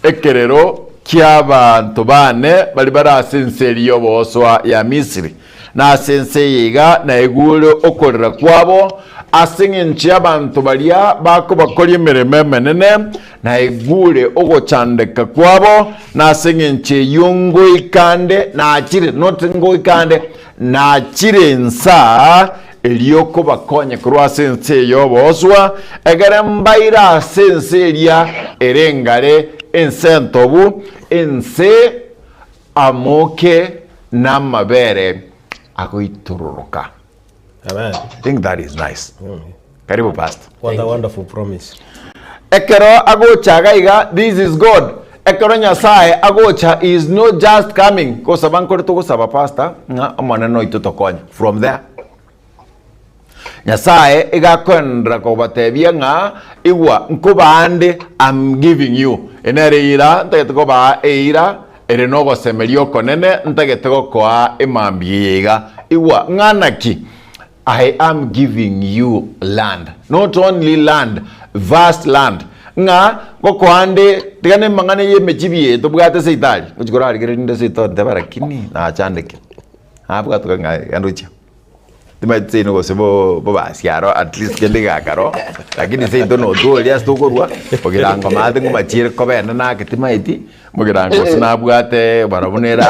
ekerero ky'abantu bane bali barasenserio boswa ya Misiri na sense yiga na egule okorera kwabo asing'enchi abantu baria bako bakora emirimo emenene na egule ogochandeka kwabo na asing'enchi yongoikande na achire not ngoikande na achire nsa elioko bakonye kurwa sense yo boswa egere mbaira sense eria erengare ensentobu ense amoke namabere agoitururuka. Amen. I think that is nice. Karibu pastor. What a wonderful promise. Ekero agocha gaiga, this is God. Ekero nyasaye agocha is not just coming kosa bankore to gusaba pastor nga amaneno itutokonya from there. Nyasaye igakwendra ko batebia nga igwa nkobande I'm giving you. Enere ira ntageteko ba eira ere nogo semerio konene ntageteko kwa emambiega igwa nganaki I am giving you land, not only land, vast land. Nga gokwande tigane mangane ye mechibie to bugate seitali uchikora aligere nde seito ndabara kini na achandeke hapo gatuka nga anducha timaitse no gosebo basiaro at least kende gakaro lakini seito no do lias to korwa ogirango mate ngumachire kobena na kitimaiti mugirango sina bugate barabunera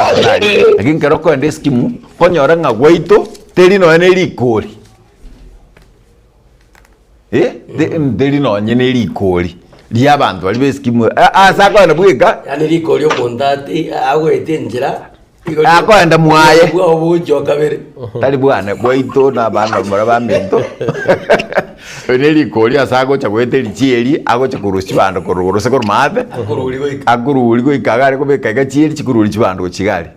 lakini kero ko ende skimu konyora nga gwaito teri no ene likori teri no nyene likori lia bantu bali beskimu asako na bwika yani likori okondati agwete njira akwenda mwaye bwo bujo kabere tali bwana bwaito na bana mara bamento ene likori asako cha gwete lichieri agocha kurushi bandu kururuse kurumate akururi go ikagare ko beka chieri chikururi chibandu chigari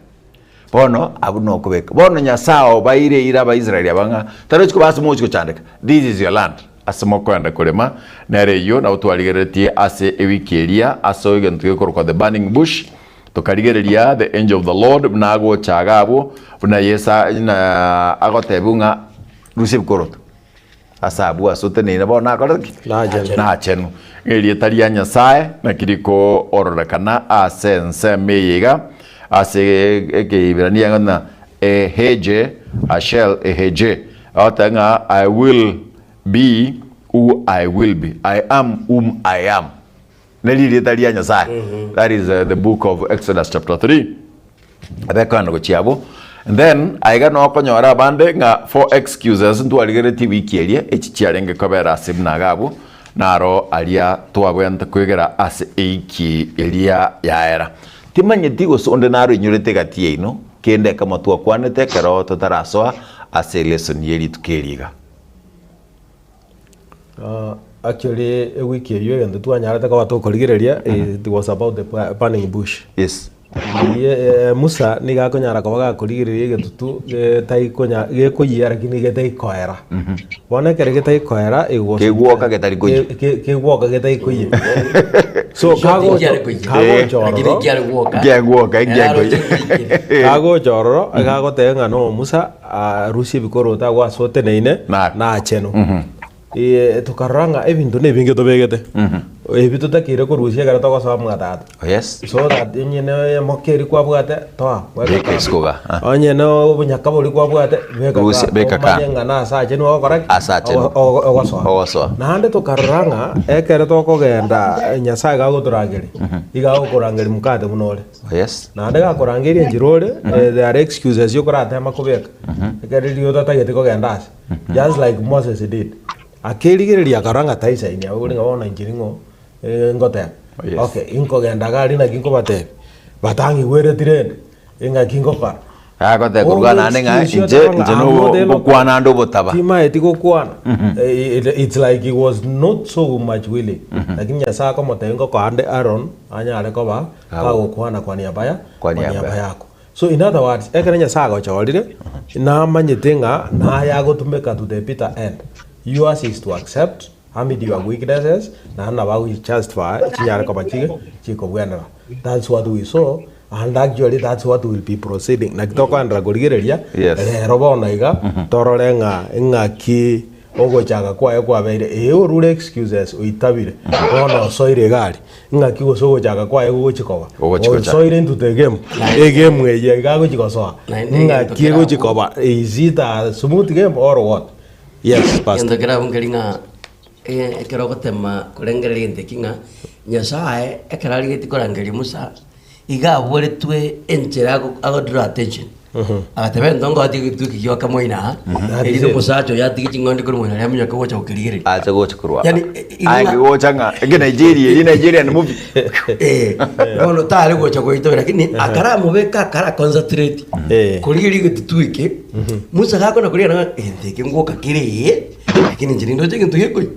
bono abuno kubeka bono nyasao baire ira ba Israeli abanga taro chiko basimo chiko chandeka this is your land asimo kwenda kulema nere yo na utwaligeretie ase ewikeria aso igentuke korwa the burning bush tukarigereria the angel of the Lord nago chagabo buna yesa na agotebunga rusib korot asabu asotene na bona korot na chenu elie taria nyasaye na kiriko ororekana asense meyega ase ekeibirania ngana eheje ashel eheje otanga I will be who I will be, I am whom I am. Nelili talia nyasaye. That is the book of Exodus chapter 3 abekana go chiabo. And then I got no konyora bande nga for excuses ntu aligere TV kielie echichiarenge kobera sibna gabo naro alia twabwenta kwegera ase eiki elia yaera timanye tigo sonde naro inyurete gatie ino kende kama tuwa kwanete kero totarasoa ase lesson yeli tukeriga. Actually a week here and the two anyarata kwa to koligereria it was about the burning bush. Yes. Musa ni ga konyara kwa ga koligereria getutu tai konya ge koyira kini ge tai koera. Bona kere ge tai koera it was ke woka ge tai koyi ke woka ge tai koyi. So kago choro kago tenga no Musa rusi bikoro ta wa sote neine na cheno. Tukaranga ebintu nebinge tobegete ebintu takire ko rusia gara to kwa mgatata. Yes, so that nyene mokeri kwa bwate to weka skoga onye no bunyaka boli kwa bwate beka ka ngana sa chenu okora asa chenu ogoso na hande tukaranga ekere to kogenda nyasaga ga guturangiri iga gukurangiri mukate munole. Yes, na hande ga kurangiri njirole there are excuses yokurate makubeka ekere rio tatagete kogenda just like Moses did. Akeligereria karanga taisa ini awulinga wona njiringo ngote. Okay, inko genda gari na kinko bate. Batangi were tirene. Inga kinko pa. Agote kurwana nenga nje no kwana ndo botaba. Tima etiko kwana. It's like he was not so much willing. Lakini nyasa ko motengo ko ande Aaron anya ale ko ba ka go kwana kwa niaba yako. So in other words, ekere nyasa go chawalire na manyetenga na ya go tumeka to the bitter end. Yours is to accept amid your weaknesses na about justify chinyara kwa chiko bwana. That's what we saw, and actually that's what will be proceeding. Na kitoko andra goligereria robona iga tororenga ki ogochaka kwaye kwabeire orure excuses uitabire bono soire gari ngaki gosogochaka kwaye gochikoba soire into the game game eye gagochikosoa ngaki gochikoba is it a smooth game or what? Yes, pastor. Yendo kera bungelinga ekero gotema kurengerera ntekinga Nyasaye ekerari getikorangeri Musa iga boretwe enchera agodra attention agatebe ndongo ati gitukiyo kamoina eri musacho yati kingondi kuri mwana ya munyaka gocha ukirigire acha gocha kurwa yani ai gocha nga ege Nigeria ni movie ono tare gocha goito lakini akaramu beka akara concentrate kurigiri gitutuike Musa gako na kuria na ndeke ngoka kire lakini njirindo cheke ntuye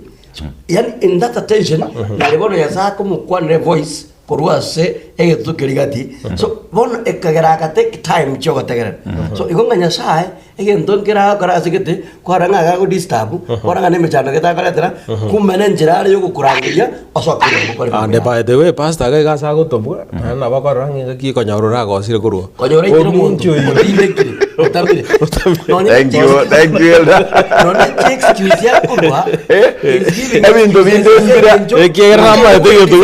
yani in that attention na lebono ya zako mukwane voice koruase egetukirigati so bon ekagera ka take time chogo tegera so igonga Nyasaye egentongera kora sigete kwaranga ga disturb kwaranga ne mechano geta kaletera kumene njira ari yo kurangiria osokira and by the way pastor ga gasa gotobwa na bakorangi ki konyorora gosire kurwo konyora itiro muntu ibekire utamire thank you no ne excuse ya kurwa ebintu bintu mbira ekera ma tego tu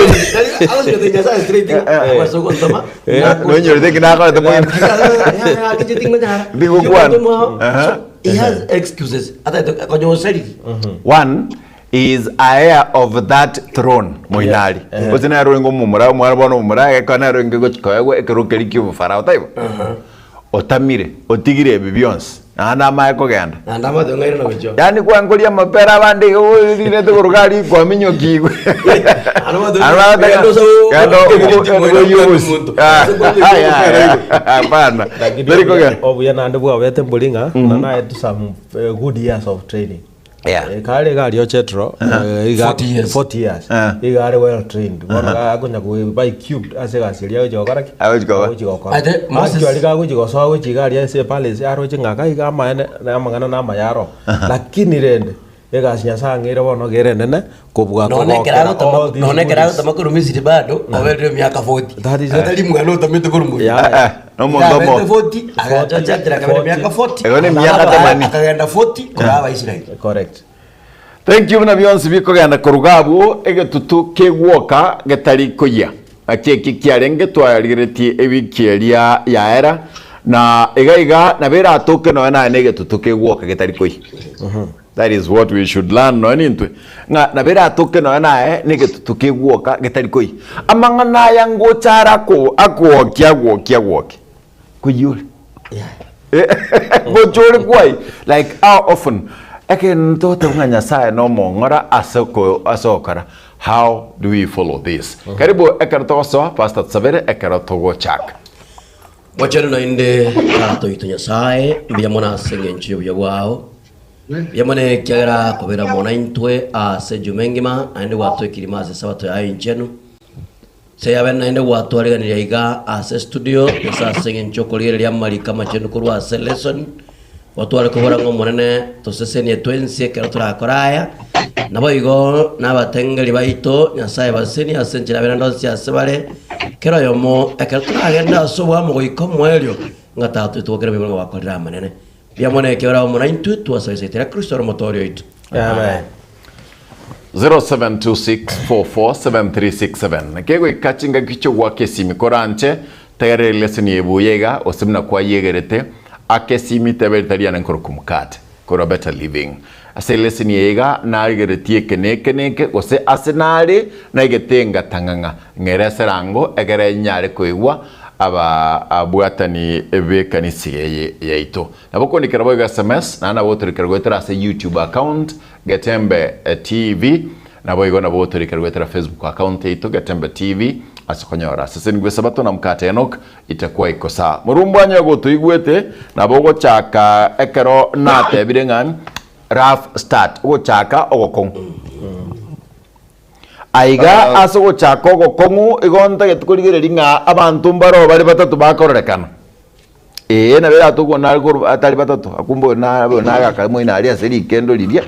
Nyasaye straight waso kontama no nyorete kinaka te point ya kije tingo jara bingo kwan he has excuses one is aware of that throne moinari osina rongo mumura mwarabona mumura kana rongo gochikoywe ekerukeri kibu farao taibo otamire otigire bibionse ana maiko genda anda madongaira no bicho yani kwangoria mapera abandi urire te kurugari kwa minyoki hapana beriko genda obuya nande bwa bete mbulinga na na to some good years of training kale gari o chetro 40 years igare well trained bona agonya go by cubed ase gasiria jo garaki awo ade master ali ga go so awo gari ase palace aro ngaka iga maene na mangana na mayaro lakini rende egasinya sangire bono gerende ne kubwa ko none kerago tamakuru misiri bado obere miaka 40 that is atali mwana tamete kurumu no mondomo 40 agacha chatira kabere miaka 40 egone miaka 80 akagenda 40 kwa Abaisiraeli correct. Thank you na bionse biko genda kurugabu egetutu kegwoka getari koya akeki kiarenge twarigeretie ebikieria ya era na egaiga na bera atoke no na negetutu kegwoka getari koya that is what we should learn no nintwe na bera atoke no na negetutu kegwoka getari koya amangana yango charako akwokia kuyure gochori kwai like how often again toto Nyasaye no mongora asokara how do we follow this karibu ekarato so pastor Sabere ekarato go chak wachana na inde karato ito Nyasaye biyamona sengenchi byabwao biyamone kyagara kobera mona intwe ase jumengima ande watu ekirima ase sabato ya inchenu seyabena inde watu aliganira iga ase studio esa sengencho kolire ya malika machenu kurwa ase lesson watu wale kubora ngo monene tosesenie twense kero turakoraya nabo igo nabatengeri baito Nyasaye baseni asenjira berando siasebare kero yomo ekero turagenda sobwa mo ikomwelyo ngatatu twokera bimwe bakorera manene byamone kero mo 92 twasoisetera Kristo motorio itu Amen. 0726447367 kego ikachinga kicho wake simikoranche tayari lesson yebuyega osimna kwa yegerete akesimi tebeltariana nkorukumukate kora better living ase lesson yega na igeretie keneke ose asenali na igetenga tanganga ngereserango egere nyare koigwa aba abwatani ebekanisi yaito naboko nikaraboga SMS na botorikarwetera ase YouTube account Getembe TV nabo na botorikarwetera Facebook account yaito Getembe TV asokonyora sese nigwe sabato na mkate Enoch itakuwa iko sawa murumbanya go tuigwete nabo go chaka ekero nate bidengan rough start go chaka ogokong aiga aso go chaka ogokongu igonta getukurigere nga abantu mbaro bari batatu bakorerekana na bera tugo na algo atari batatu akumbo na gaka mo ina aria seri kendo lidia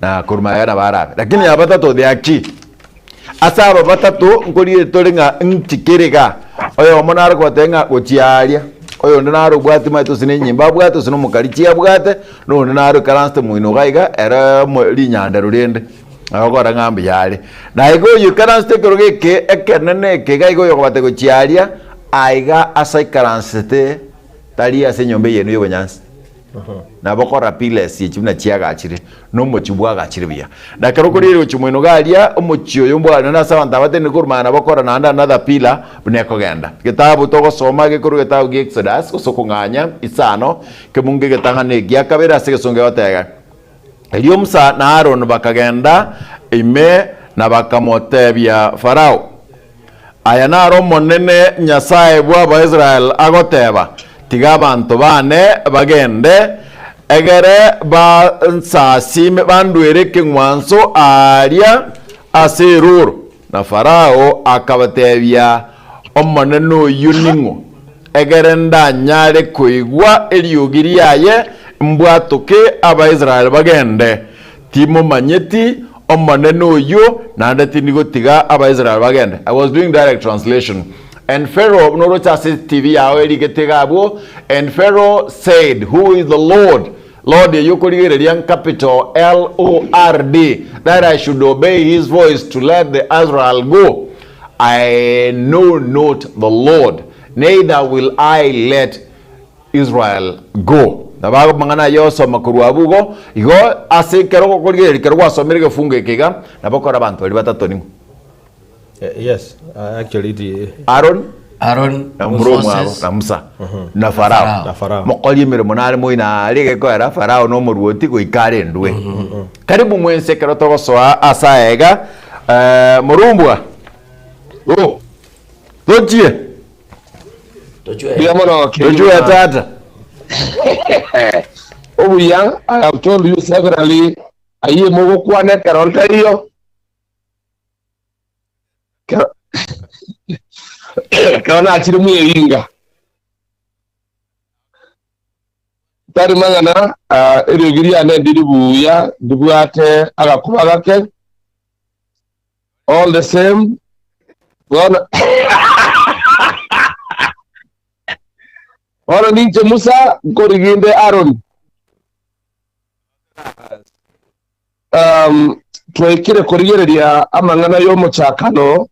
na kurma yana barabe lakini abatatu de aki asaba batatu ngorire torenga ntikirega oyo monara kwatenga gochiaria oyo ndinaro bwati maito sine nyimba bwate sino mukarichia bwate no ndinaro karanste muino gaiga era linyanda rurende agora ngambi yale na igo yu karanste korogeke ekenene ke gaigo yo bate go chiaria aiga asai karanste tali ase nyombe yenu yo banyansi na bokora piles yechuna chiaga achire no mochibwaga achire bia na karokorire uchumwino galia omochio yombwana na sawa ntabate ni kurmana bokora na another pillar buneko genda kitabu togo soma gekuru kitabu gi Exodus usokunganya isano kemunge getangane gya kabera ase gesonge otega elio Musa na Aaron bakagenda ime na bakamotebya Farao aya na aro monene Nyasaye bwa Israel agoteba tiga abantu bane bagende egere ba nsasime bandwereke ngwanso aria aseruru na Farao akabatebya omoneno yuningo egere ndanyare kuigwa eliogiri yaye mbwatuke aba Israel bagende timo manyeti omoneno yo nandati nigotiga aba Israel bagende. I was doing direct translation. And Pharaoh, no TV, and Pharaoh said, who is the Lord? Lord, you could get a young capital Lord, that I should obey his voice to let the Israel go. I know not the Lord, neither will I let Israel go. Nabago mangana yo soma kuruabugo, igo ase kero ko kiri kero asomere ke funge kega, nabako rabantu ali batatu. Yes, actually the Aaron na Moses na Musa na Farao mokoli mere monare moina alege ko era Farao no moruoti ko ikare ndwe karibu mwense kero to soa asaega morumbwa tochie tochue tata obuya I have told you severally aye mogo kwane karonta iyo kaona achiri muyinga tari mangana erigiri ane dibuya dibuate agakuba gake all the same ora ninche Musa koriginde Aaron twekire korigereria amangana yo muchakano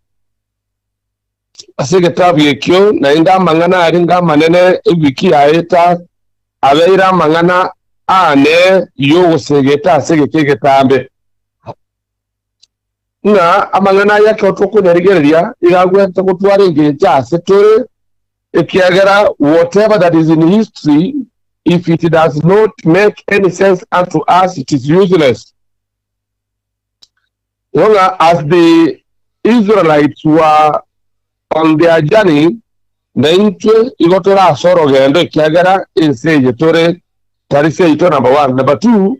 asige tabyekyo na inda mangana ari ngamanene ibiki yaeta abeira mangana ane yo gusegeta asige kegetambe na amangana yake otukunerigereria igagwete gutwara ingeja setore ekiagera whatever that is in history, if it does not make any sense unto us, it is useless. As the Israelites were on their journey, nainche igotora soro gendo kiagera inseje tore tarise ito number 1. Number 2,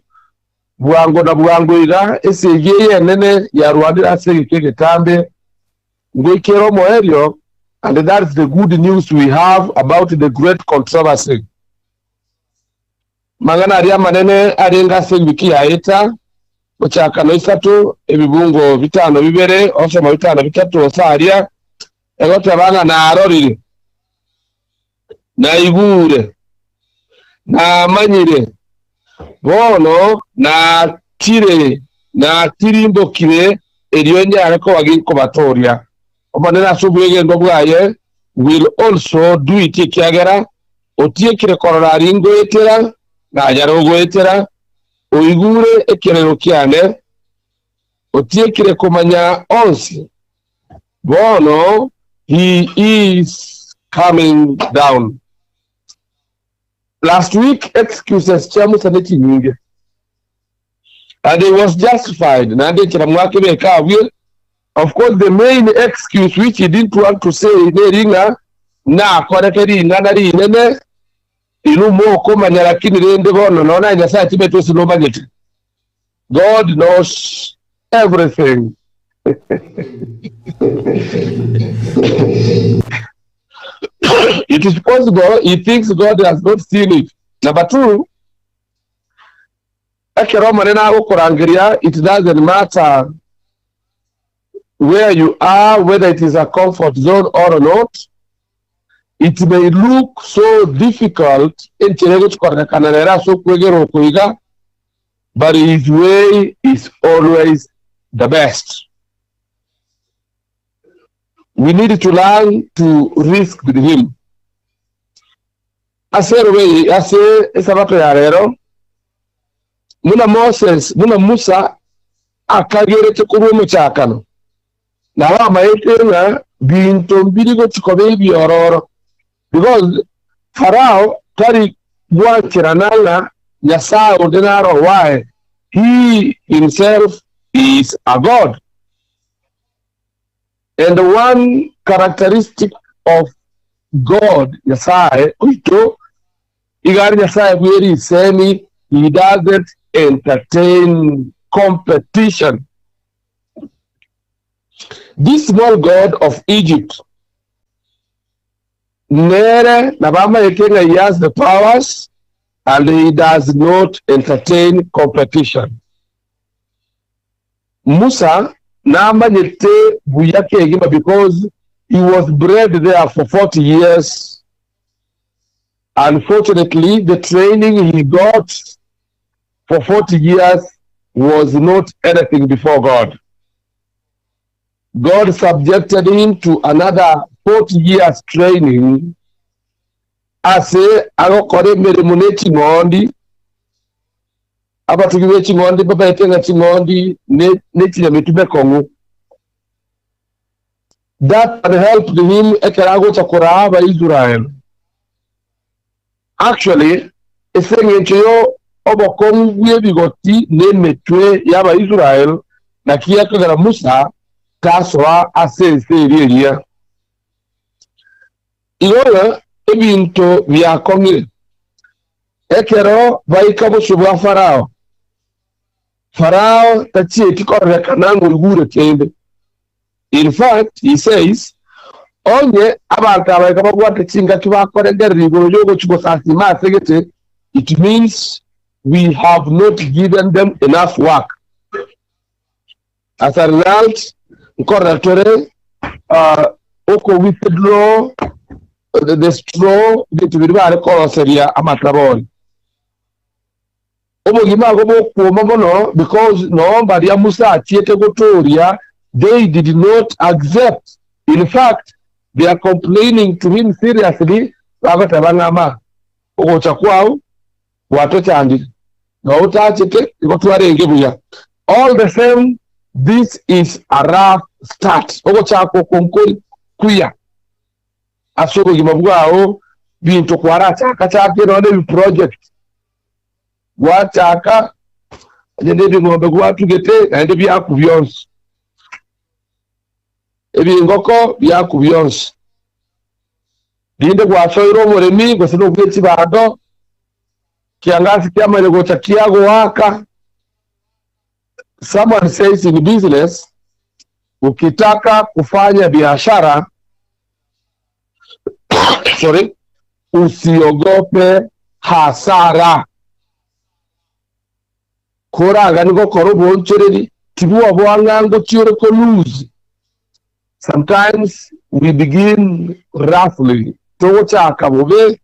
buango na buango iga eseje yenene ya Rwanda sege kegetambe ngwikero moerio. And that's the good news we have about the great controversy. Mangana aria manene arenga sengwiki yaeta muchakano isatu ebibungo bitano bibere osoma bitano bitatu osaria egote banga na arorire na igure na manyire bono na tire na tirimbo kire erionye areko waginko batoria omanena subwege ndo bwaye will also do it kiagera otie kire korora ringo etera na yarogo etera oigure ekerero kiane otie kire komanya onsi bono he is coming down. Last week excuses chamu saneti nyinge and it was justified na ande kira mwake beka will. Of course, the main excuse which he didn't want to say neringa na korekeri nganari nene ilumo komanya lakini rende bono naona Nyasaye tibeto sino budget. God knows everything. It is possible he thinks God has not seen it. Number 2, akero manena okurangiria, it doesn't matter where you are, whether it is a comfort zone or not. it may look so difficult in Chinego Kananera so Kwegero Kuiga, but his way is always the best. We need to learn to risk with him. Ase sabato ya rero muna Moses muna Musa akagere chukuru muchakano na wa maitenga binto mbirigo chikobe biororo because Pharaoh tari bwakirananga Nyasaye ordinaro why he himself is a god. And the one characteristic of God, Nyasaye, uito igari Nyasaye very semi, he doesn't entertain competition. This small god of Egypt, Nere Nabama Ekenga, he has the powers and he does not entertain competition. Musa Namba Nyete Buyake Egima because he was bred there for 40 years. Unfortunately, the training he got for 40 years was not anything before God. God subjected him to another 40 years training. Ase agokore meremuneti ngondi abatugiwe chingondi baba etenga chingondi neti ya mitube kongu. That helped him ekerago chakora ba Israel. Actually, esengecho obokongu bigoti ne metwe ya ba Israel na kia kagara Musa kaswa asense iriya. Igola ebinto byakomye ekero baikabo shubwa Farao. Farao tachie tikore kanangu lugure kende. In fact, he says, onye abantu abaikabo bwate chinga kibakore ngerigo yogo chuko sasima segete, it means we have not given them enough work. As a result, Nkoratore oko withdraw the straw that we are coloseria amatrabon. Because nobody Musa Gotoria, they did not accept. In fact, they are complaining to him seriously. All the same, this is a rough start. Asoko gimabwao bintu kwara chaka chake no project wataka agende ngombe gwatu gete ende byaku byonse ebingoko byaku byonse binde gwasoiro muremi gosino gweti bado kiangazi kyamale gocha kiago waka. Someone says in business, ukitaka kufanya biashara usiogope hasara. Koraga niko korobo nchereri tibuwa bwangango chiro ko lose. Sometimes we begin roughly tocha kabobe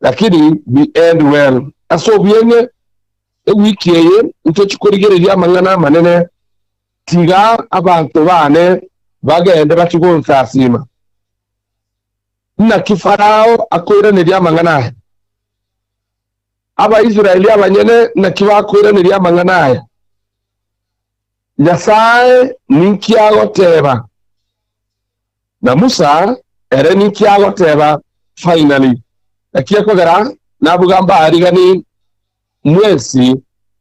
lakini we end well. Aso bienge wiki ye ntochikorigere ya mangana manene tiga abantu bane bagende bakigonsa asima. Na kifarao akoira neria mangana aba Israeli abanyene na kibakoira neria mangana Nyasaye ninkiago teba na Musa ere ninkiago teba finally akia kogara nabugamba arigani mwezi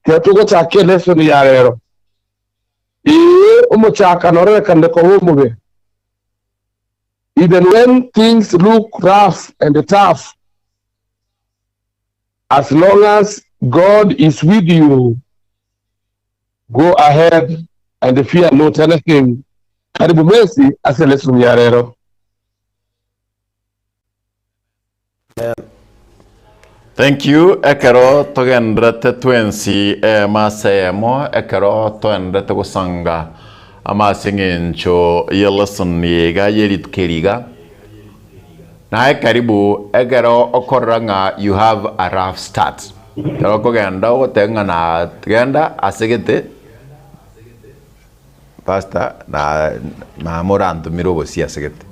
tetugo chake lesson ya rero umuchaka noreka ndeko humube. Even when things look rough and tough, as long as God is with you, go ahead and fear not anything. Karibu Messi as a lesson ya rero. Thank you. Ekero togendrete twensi masemo ekero togendrete kusanga amasingencho yeleson yega yerit keriga naye karibu egero okorora ng'a you have a rough start kero kogenda ogotenga na genda asegete pastor na moranto mirobo si asegete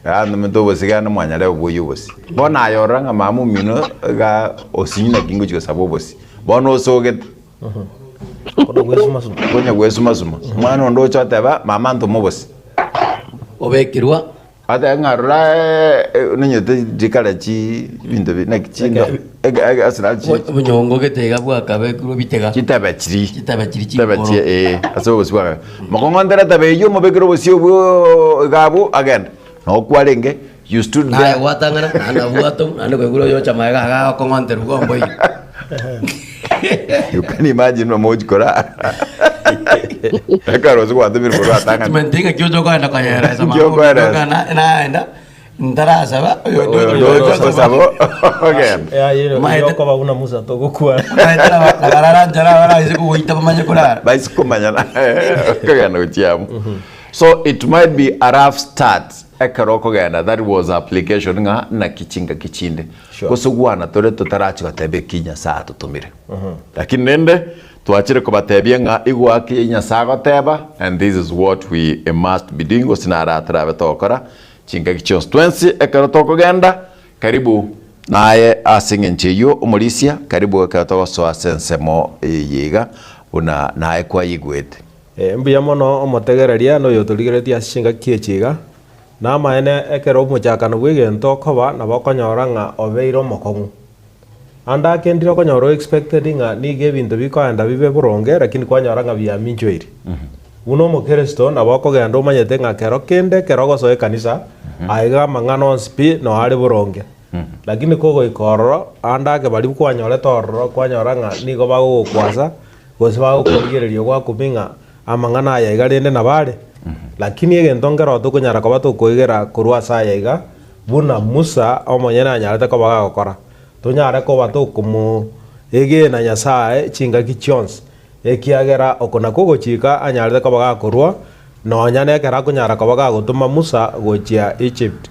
ando metobo sigana mwanya leo boyobosi bona ayora ng'a mamu mino ga osinyina kingo chiko sabobosi bona osogete konya gwesuma mwana ndo choteba mama ntomobosi obekirwa ata ngarura ninyete jikarachi bintu na kichindo asirachi bunyongo getega bwakabe kuro bitega kitabachiri kitabachiri aso boswa makongondera tabeyo mobekiro bosio bwo gabo again no kwarenge you stood there na watangana na bwato ande kweguro yo chamaga ga kongondera gombo you can imagine mamoji kora ekaro zwa ndimir kora tanga tumentinga kyojo kwa enda kayera sama kana naenda ndarasa ba yo sabo again yo ko ba una musa to gukua karara jara wala ise kuita pamanya kora basi kumanya na kagana utiamu so it might be a rough start ekaro kogenda that was application nga na kichinga kichinde kusugwana tore tutarachi batebe kinya saa tutumire lakini nende tuachire kubatebia nga igwa kinya saa goteba and this is what we must be doing osinara trabe tokora chinga kichons 20 ekaro tokogenda karibu naye asingencheyo umulisia karibu ekaro togoso asensemo yiga una naye kwa yigwete mbuya mono omotegereria no yoturigeretia chinga kiechiga na maene ekero muchakano gwigento koba na bakonyora ng'a obeiro mokongu anda kendiro konyoro expected ng'a nige bintu bikoenda bibe buronge lakini kwanyora ng'a bia minjoiri uno mukristo na bakogenda umanyete ng'a kero kende kero gosoe kanisa aiga mang'ano spi no ari buronge lakini kogo ikororo anda ke bali kwanyore tororo kwanyora ng'a nigo bagokwasa gose bagokorigererio gwa kuminga amang'ana ya igarende na bare lakini egento ngero tukunyara koba tukoigera kurwa saya iga buna musa omonyena nyarete koba gakora tunyare koba tukumu ege na nyasaye chinga kichons ekiagera okona kogochika anyarete koba gakorwa nonya nekera kunyara koba gagotuma musa gochia Egypt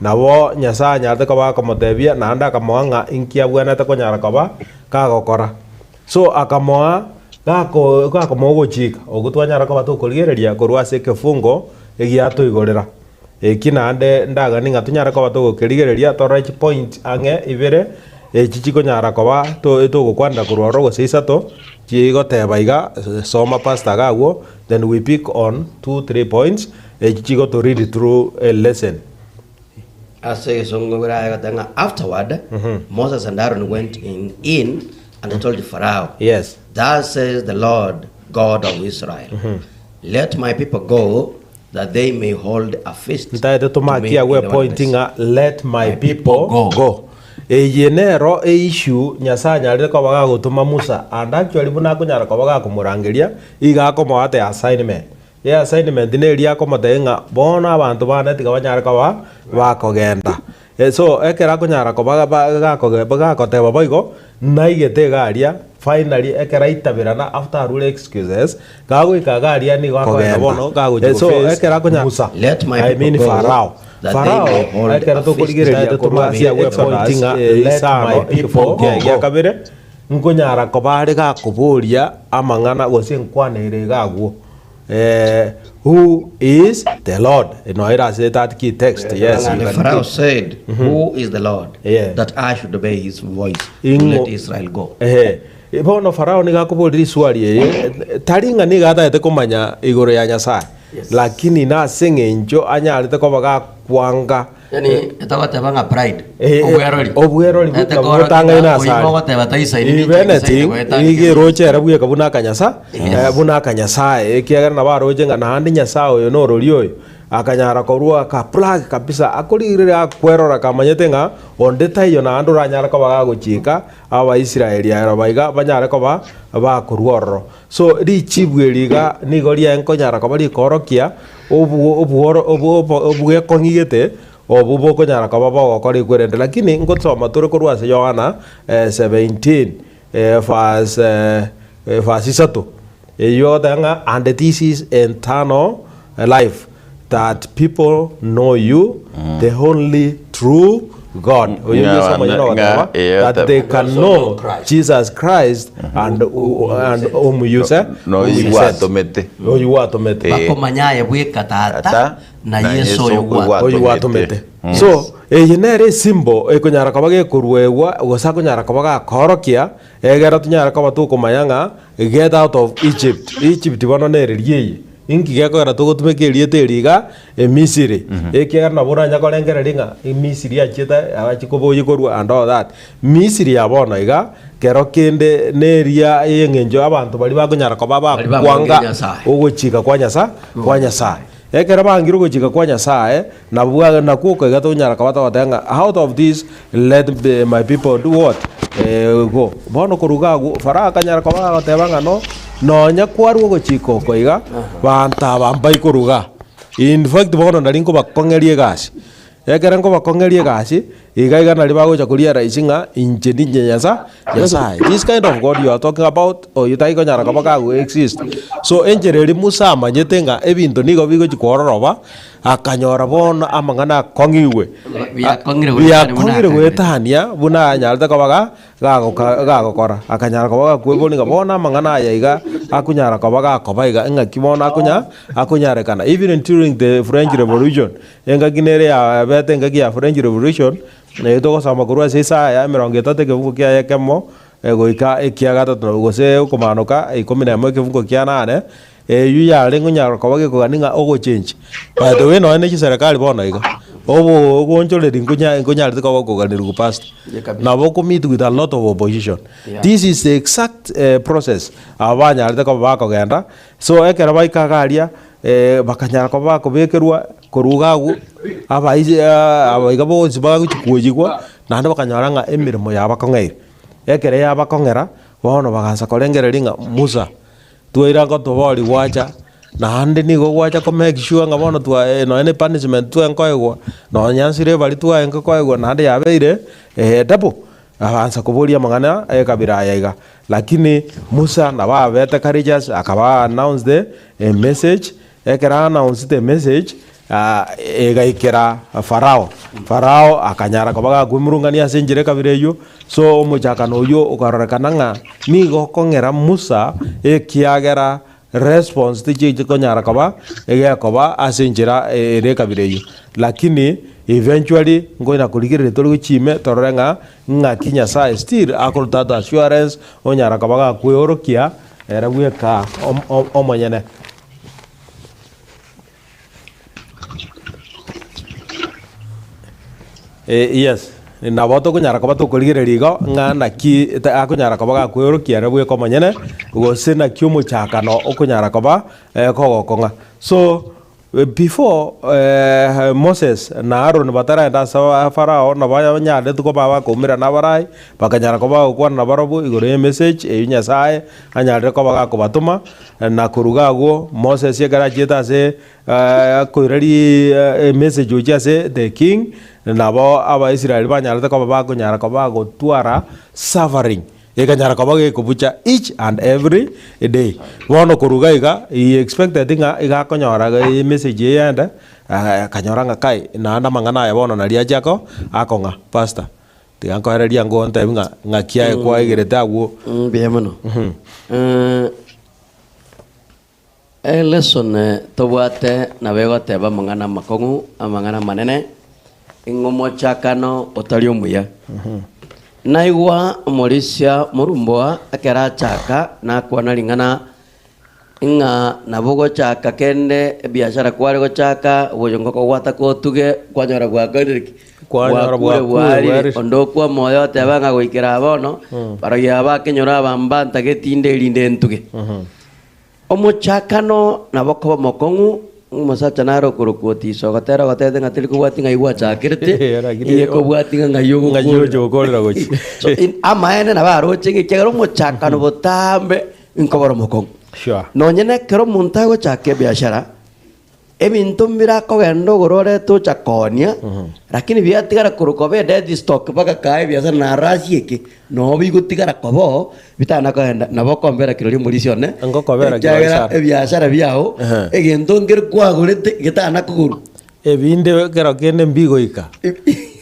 nabo nyasaye nyarete koba gakomotebia nanda akamoanga inkia bwenete kunyara koba gagokora so akamoa gako mogochika ogutwanyara koba tukorigereria korwa ase kefungo egiatoigorera ekinande ndaga ninga tunyara koba tugokerigereria to right point ange ibere chichiko nyara koba tugokwanda korwa rogo seisato chigoteba iga soma pastor gawo then we pick on 2-3 points chichigo to read through a lesson ase songo gra gatanga afterward Moses and Aaron went in and they told Pharaoh, yes, thus says the Lord God of Israel, let my people go, that they may hold a feast. Ntaete tumakia we pointing let my people go. Yenero issue nyasanya rire ko baga gutuma Musa and actually buna kunyara ko baga kumurangeria iga ko moate assignment. Ye assignment ne ria ko motenga bona abantu bane tiga banyara ko bakogenda. So ekera kunyara ko baga ko teba boigo na igete garia finally ekera itabirana after rule excuses gago ikagaria ni gako bono gago so ekera kunya Musa let my people go Pharaoh ekera to kurigereria to masia we pointing let my people ya kabere nkunyara ko bari gakuburia amang'ana gose nkwanere gaguo who is the Lord? No, it has that key text. Yes. And Pharaoh said, who is the Lord? That I should obey his voice to let Israel go. Bono Pharaoh ni gakubuliri swali taringa ni gata ete kumanya igoro ya Nyasaye. Lakini na sengenjo anyarite ko baga kwanga. Yani etagate banga pride. Obwerori butanga ina sa. Ogote bataisa ini. Beneti igi rochera buye kabuna kanyasa. Buna kanyasa ekiagera na baroje nga na andi Nyasaye oyo no rori oyo. Akanyara korua ka plug kabisa akurire akwerora kamanyete nga ondeta iyo na andura nyara ko baga guchika aba Israeli ya baiga banyara ko ba kurworo so ri chibweriga ni goria enko nyara ko bari korokia obu ekongigete obu ko nyara ko baba ko ri kwerende lakini ngotoma tore korwa se Yohana 17 verse 3 yo danga and this is eternal life that people know you, the only true God. That they can know Jesus Christ and whom you said. No you are tomete. Bakomanyaye bweka tata na Yesu oyu. So eyinere simbo ekonyara kabage kurwewa gosako nyara kabaga korokia egera tunyara kabatu kumanyanga get out of Egypt bono neririye ingi gekora tugutumekerie teriga Misiri ekiara na buranya kolengera ringa Misiri acheta abachikoboyi korwa and all that Misiri yabona iga kero kende neria yengenjo abantu bali bakonyara kababa kwanga ogochika kwa Nyasaye ekera bangiru gochika kwa Nyasaye na bwa na kuko gato nyara kabata watenga out of this let my people do what go bono kurugagu fara kanyara kabata tebanga no nyakwaru gochiko koiga banta bambai kuruga in fact bono ndarinko bakongerie gasi ekera ngo bakongerie gasi igaiga na libago chakulia raisinga injeni Nyasaye. This kind of God you are talking about or you taiko nyara kabaka go exist. So enjereri Musa manyetenga ebintu nigo bigo chikororoba akanyora bona amangana kongiwe. Bia kongire gwetania buna nyalta kabaka gago kora akanyara kabaka kweboni ngabona amangana yaiga akunyara kabaka kobaiga enga kibona akunyara kana even during the French Revolution enga ginere ya bete enga ya French Revolution ne to sama kurwa sisa ya mirongo itote kivuko kia yekemo goika ekiaga to gose ukomanoka 11 kivuko kia 8 yu ya lengo nyaro kabage ko ganinga ogo change by the way no ene chi serikali bona iga ogo nchole ngonya ko ko ganiru past na boko meet with a lot of opposition. This is the exact process abanya alite ko bako genda so ekera baika garia bakanyara ko bako bekerwa korugagu abaiga bozi bagukujigwa nande bakanyaranga emirimo yabakongera ekere yabakongera bono baganza kolengera ringa Musa tuira ngo tobori wacha na ande nigo wacha ko make sure nga bono twa no any punishment twa nkoegwa no nyansire bali twa enko koegwa nande yabeire dapo avanza kuboria mangana ekabira yaiga lakini Musa na babete courageous akaba announce the message ekera announce the message egaikera Farao akanyara kabaga gwimurungania senjire kabireyo so omuchakano yo ukarorekana nga nigo kongera Musa ekiagera response tije konyara kaba egakoba asenjira ere kabireyo lakini eventually ngoina kuligire tolo chime tororenga nga Nyasaye still akoltata assurance onyara kabaga kweorokia era gweka omonyene. Yes na boto kunyara ko bato kuligire rigo ngana ki akunyara ko baga kworokia re bwe ko manyene go sena kyumu chakano okunyara ko ba ko konga so before Moses na Aaron batara nda sa Farao na baya nyade tuko baba kumira na barai bakanyara ko ba ko na barobu igore message Nyasaye anyade ko baga ko batuma na kurugago Moses yegara jeta se koirari message uja se the king nabo aba Israel banyarata ko baba kunyara ko bago tuara suffering ekanyara ko bage kubucha each and every day wono kuruga iga he expected nga iga konyora ga message yenda kanyora nga kai na anda mangana ya wono na ria jako akonga pastor tiganko era ria ngonta nga kia kwa igireta wo biemano lesson tobwate na bego teba mangana makongu amangana manene ingomo chakano otari omuya naigwa Mauricia Murumboa akera chaka na kwana lingana inga nabogo chaka kende biashara kwale go chaka bojongo ko wata ko tuge kwanyara gwa kende kwanyara bwari ondo kwa moyo tebanga goikera bono para yaba kenyora bambanta ke tinde linde ntuge omochakano naboko mokongu Masacha naro kurukoti so gatera gatete ngatili kubwati ngaigwa chakirete iye kubwati ngayogo korera gochi so amaene na baro chingi kero mochakano botambe inkoboro mokong sure no nyene kero muntago chake biashara ebintu birakogenda ogorore tocha konia lakini biatigara kurukobe dead stock baka kae biasa na rasi eke no bigutigara kobo bitana kogenda nabo kombera kirori muri cione ngo kobera kirori ebiashara biao egento ngere kwagurete gitana kuguru ebinde kero kende mbigoika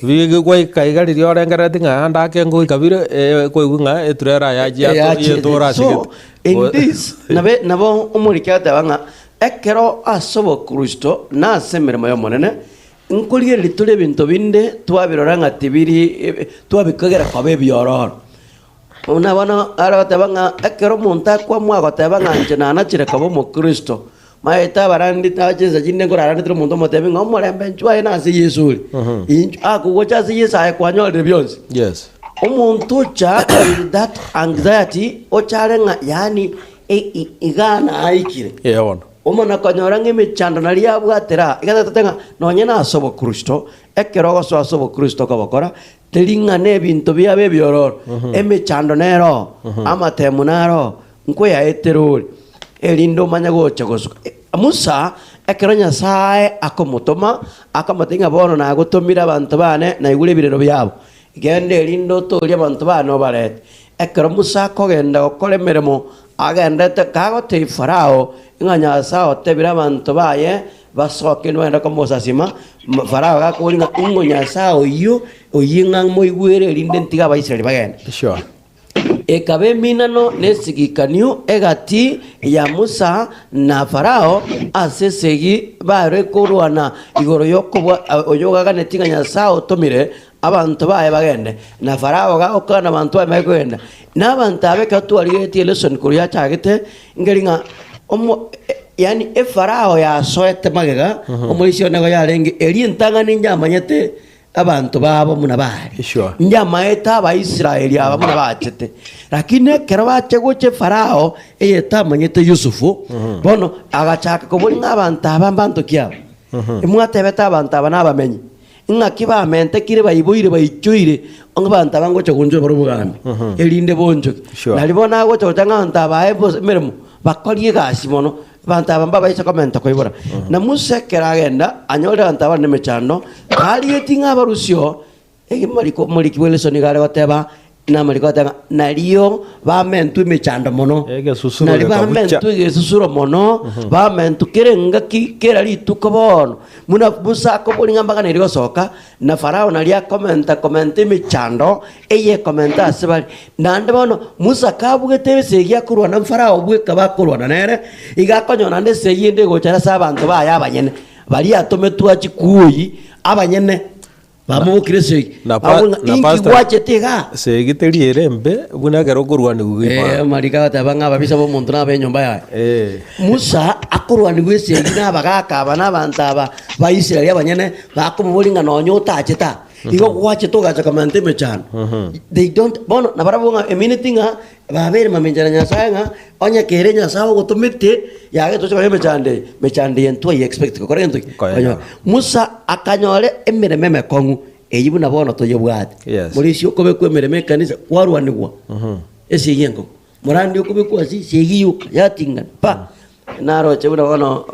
bige goika igari ryorengera tinga ndake ngoika bire koigunga eturera ya jiato yetora so in this nabo umurikate banga ekero asobo Kristo na semeremo yo monene nkuliye litule bintu binde twabirora ngati biri twabikagera kwa bebiororo unabona aratabanga ekero munta kwa mwago tabanga nje na anachire kabo mu Kristo maeta barandi tacheza jinde ngorara ndiro muntu motebi ngomorembe nchwa ina si Yesu akugocha si Yesu akwanyole byonse yes umuntu cha that anxiety ocharenga yani igana aikire yona umona konyora ng'emichando nari yabwatera igatatenga nonye nasobo Kristo ekero goso asobo Kristo kabakora teringane ebintu biabe biororo emichando nero amatemu naro nkwe ya eterori elindo manya gocha gosuka Musa ekero Nyasaye akomutoma akamatinga bono na gutumira abantu bane na igure birero byabo igende elindo toli abantu bano barete ekero Musa kogenda gukora emirimo agendete kagote Farao inga Nyasaye tebira abantu baye basoke nwenda ko Mosasima Farao gakuringa ingo Nyasaye iyo oyinga moigwere elinde ntiga Abaisiraeli bagenda sure ekabe minano nesigikanio egati ya Musa na Farao asesegi bare kurwana igoro yokobwa oyogaga netinga Nyasaye otomire abantu baye bagende na Farao gakana abantu baye bagenda n'abantu abeka tuwaliye lesson kuri ya chagete ngeringa yani Farao ya soete magega omulisho nego yarenge eri ntanga ninjamanyete abantu babo munabari sure njamaeta Abaisiraeli aba munabachete lakini kero bachegoche Farao eyetamanyete Yusufu bono agachaka kobulinga abantu abambanto kyabo imwatebeta abantu abana bamenyi ingakiba mente kire bayiboire bayichoire ongabantu abangoche kunjo barubugambi elinde bonjo nalibona gocho tanga abantu abaye meremo bakoliye gasi mono abantu abamba bayisa komenta koibora na Musa keragenda anyore abantu abane mechano kali yetinga abarusyo egimariko muliki welesoni gare goteba na mariko tanga naliyo bamentu mechando mono nali bamentu gesusuro mono bamentu kerenga kera lituko bono muna Musa ko bolinga mbagana irigo soka na Farao nali komenta mechando eye komenta asebali nande bono Musa kabugete segia kurwana na Farao bweka bakurwana nere igakonyona nde seyinde gochara sabantu baya abanyene bali atometua chikuyi abanyene bamukire segi na wache tega segi teri erembe buna gero kurwani gugipa marika tabanga babisa bo muntu na benyomba ya Musa akurwani gwesegi na bagaka bana bantaba Baisiraeli abanyene bakomubolinga nonyota acheta igo wache toga chakamante mechano they don't bono na barabunga eminitinga babere mamenjana Nyasaye nga onya kere Nyasaye gotumite yage to chakale mechande yentu I expect ko korento Musa akanyole emireme kongu eyibu na bono to yobwate muri sio kobe kwemereme kanisa warwanigwa esi yengo murandi kobe kwasi segiyu yatinga pa naro chebuna bono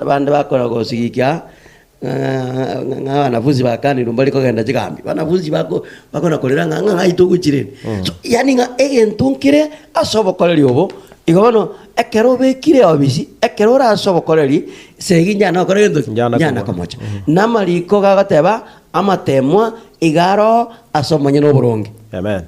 bande bakora go sigikya wanafunzi bakani rumbali kogenda chikambi wanafunzi bako nakolera nga ituguchire so yani nga egentunkire asobokoreri obo igono ekero bekire obisi ekero ra asobokoreri seginya na korendo nyana komocha namariko gagateba amatemwa igaro asomanye no buronge amen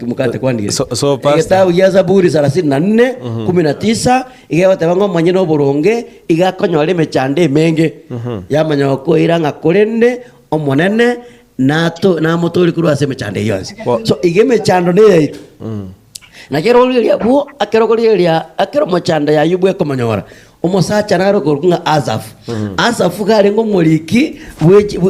mukate kwandike so pastor kitabu ya Zaburi 34:19 igateba ngo manye no buronge igakonyole mechande menge yamanya ko iranga korende omonene nato na motori kuru ase mechande yonse so igeme chando ne yaitu na kero lilia bu akero lilia akero machanda ya Ayubu ekomanyora umusacha naro kurunga Asaf gari ngo muliki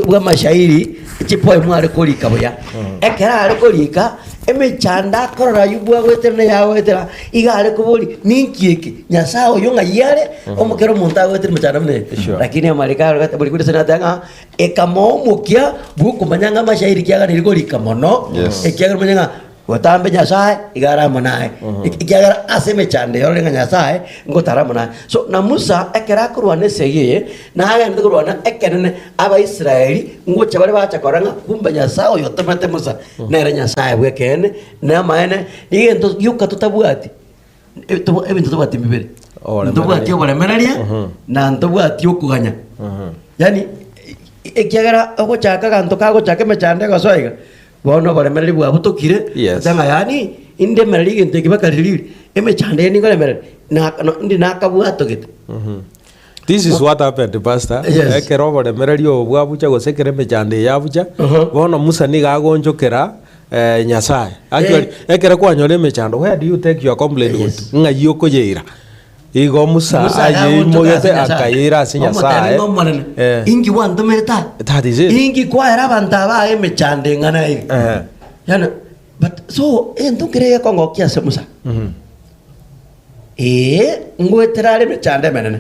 bwa mashairi chipoe mware kolika boya ekera ari kolika emechanda korora Ayubu agwetera yawetera igare kubuli ninkieki Nyasaye yonga yare omukero munta agwetera mechanda mne lakini amarika buli kuri sana tanga ekamo mukia buku manyanga mashairi kyaga nilikolika mono ekyaga manyanga gotambe nyasaye igara monae ikiagara aseme chande yore nyasaye ngotara monae so na Musa ekera kurwane seye na agende kurwana ekenene aba Israeli ngocha bari bacha koranga kumbe nyasaye yotamate Musa nere nyasaye bwekene na maene igento yuka tutabwati ebintu tubati bibere ntubwati oboremereria na ntubwati okuganya yani ikiagara ogochaka ganto kagochaka mechande gosoiga bono boremereri bwa butokire tanga yani inde mereri ginte kibakariri emechande ni goremereri na ndi nakabwato gite This is what happened, Pastor. Ekero boremereri obwa bucha gosekere mechande ya bucha bono Musa ni gagonjokera nyasaye actually ekere kwanyore mechando where do you take your complaint nga yoko yeira igo Musa ayi mogete akayira sinya sae ingi wando meta that is it ingi kwa era bantaba emechande ngana yana but so entokere kongo kiase Musa ngweterare mechande menene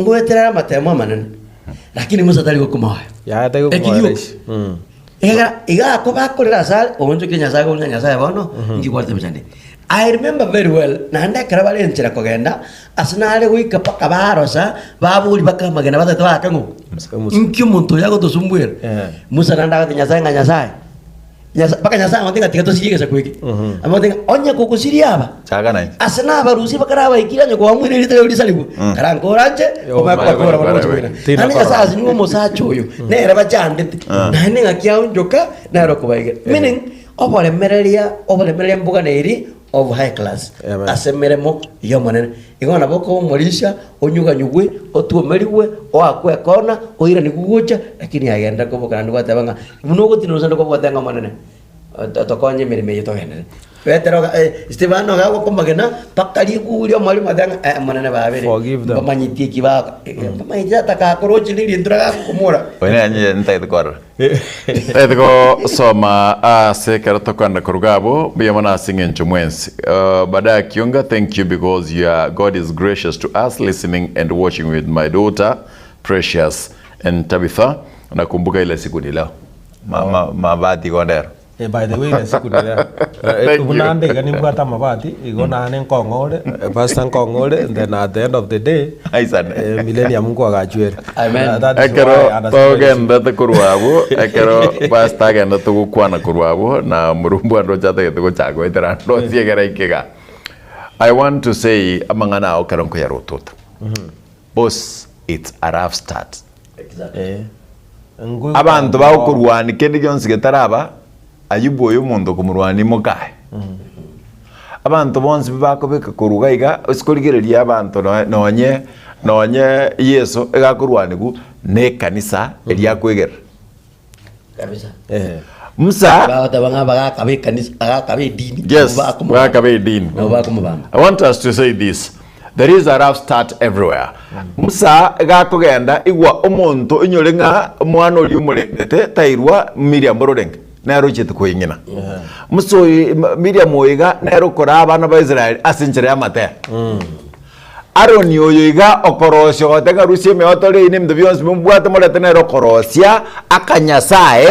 ngweterare matemo manene lakini Musa tali gokumawa ya tali gokumawa iga ko ba ko rasal onjo kinya sago nya sae bono ngi kwarte mechande I remember very well nanda karabale nchira kogenda asinale wika paka barosa babuli baka magena batatu bakangu inki muntu yago tosumbwera Musa nanda ga nyasaye nga nyasaye paka nyasaye ngotinga tigato sirige sakwiki amotinga onya kukusiria aba chaga nai asina barusi bakara baikira nyoko wamwire lite lisalibu karanko ranje obakora kora bamuchwira ani nyasaye sinwo musacho yo nera bachande nani ngakia unjoka nero kubaige meaning oboremereria mbuga neri of high class asemeremo yo manene igona boko morisha onyuga nyugwe otuomeriwe o akwe kona oira ni gugucha lakini agenda ko boka ndu batabanga muno gutino sando ko botanga manene tokonye mirime yito gene petero Stefano gago ko magena pakali kulio mali madanga manene babere bamanyitie kibaka bamanyita takakorochi lili ndraga kumura wene anye ntai tukora etiko soma sekera tokanda kurugabo biyamana singencho mwensi baada kiunga thank you because God is gracious to us listening and watching with my daughter Precious and Tabitha nakumbuka ile siku ni leo mabati gondera by the way siku nile unande gani mbata mabati igona ne nkongore pastor nkongore and then at the end of the day millennium mungu agachwera amen ekero togenda tukurwabo ekero pastor genda tugukwana kurwabo na murumbu ando chate tuguchago etera ndo siegera ikiga I want to say amangana okeronko ya rotot boss it's a rough start exactly abantu bakurwani kendi jonsi getaraba Ayubu oyo muntu kumurwani mukahe abantu bonse bakobeka kurugaiga usikorigereria abantu nonye Yesu egakurwanigu ne kanisa elia kwegera kabisa Musa batabanga bagakabe kanisa agakabe dini bagakabe dini I want us to say this. There is a rough start everywhere. Musa egakogenda igwa omuntu inyorenga mwana oli umurengete tairwa Miriam Borodeng nero chete kuingina muso Miriam oiga nero kora abana ba Israel asinchire amate Aaron oiga okorosyo gotega rusie me otore ine mdbions mbwate molete nero korosya akanyasae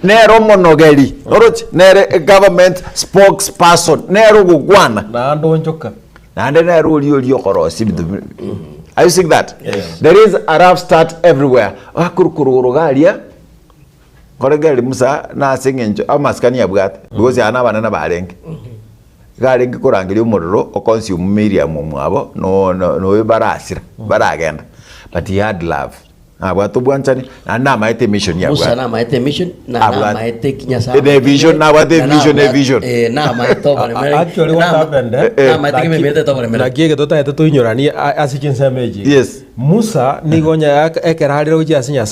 nero monogeri oroch nere government spokesperson nero gugwana na ndo njoka na nero oli okorosi are you seeing that? Yes. There is a rough start everywhere akurukurugalia koregeri Musa na singenjo amaskani yabwate because yana banana barenge garenge kurangiri umuriro o consume Miriam mwabo no barasira baragenda but he had love abwato bwanchani na maite mission yabwa Musa na maite mission na maite kinyasa the vision na what the vision na maito actually what happened na maite kimete to bale na kiege tota tunyorani asikinsa meji yes Musa nigonya ekerarira uji asinya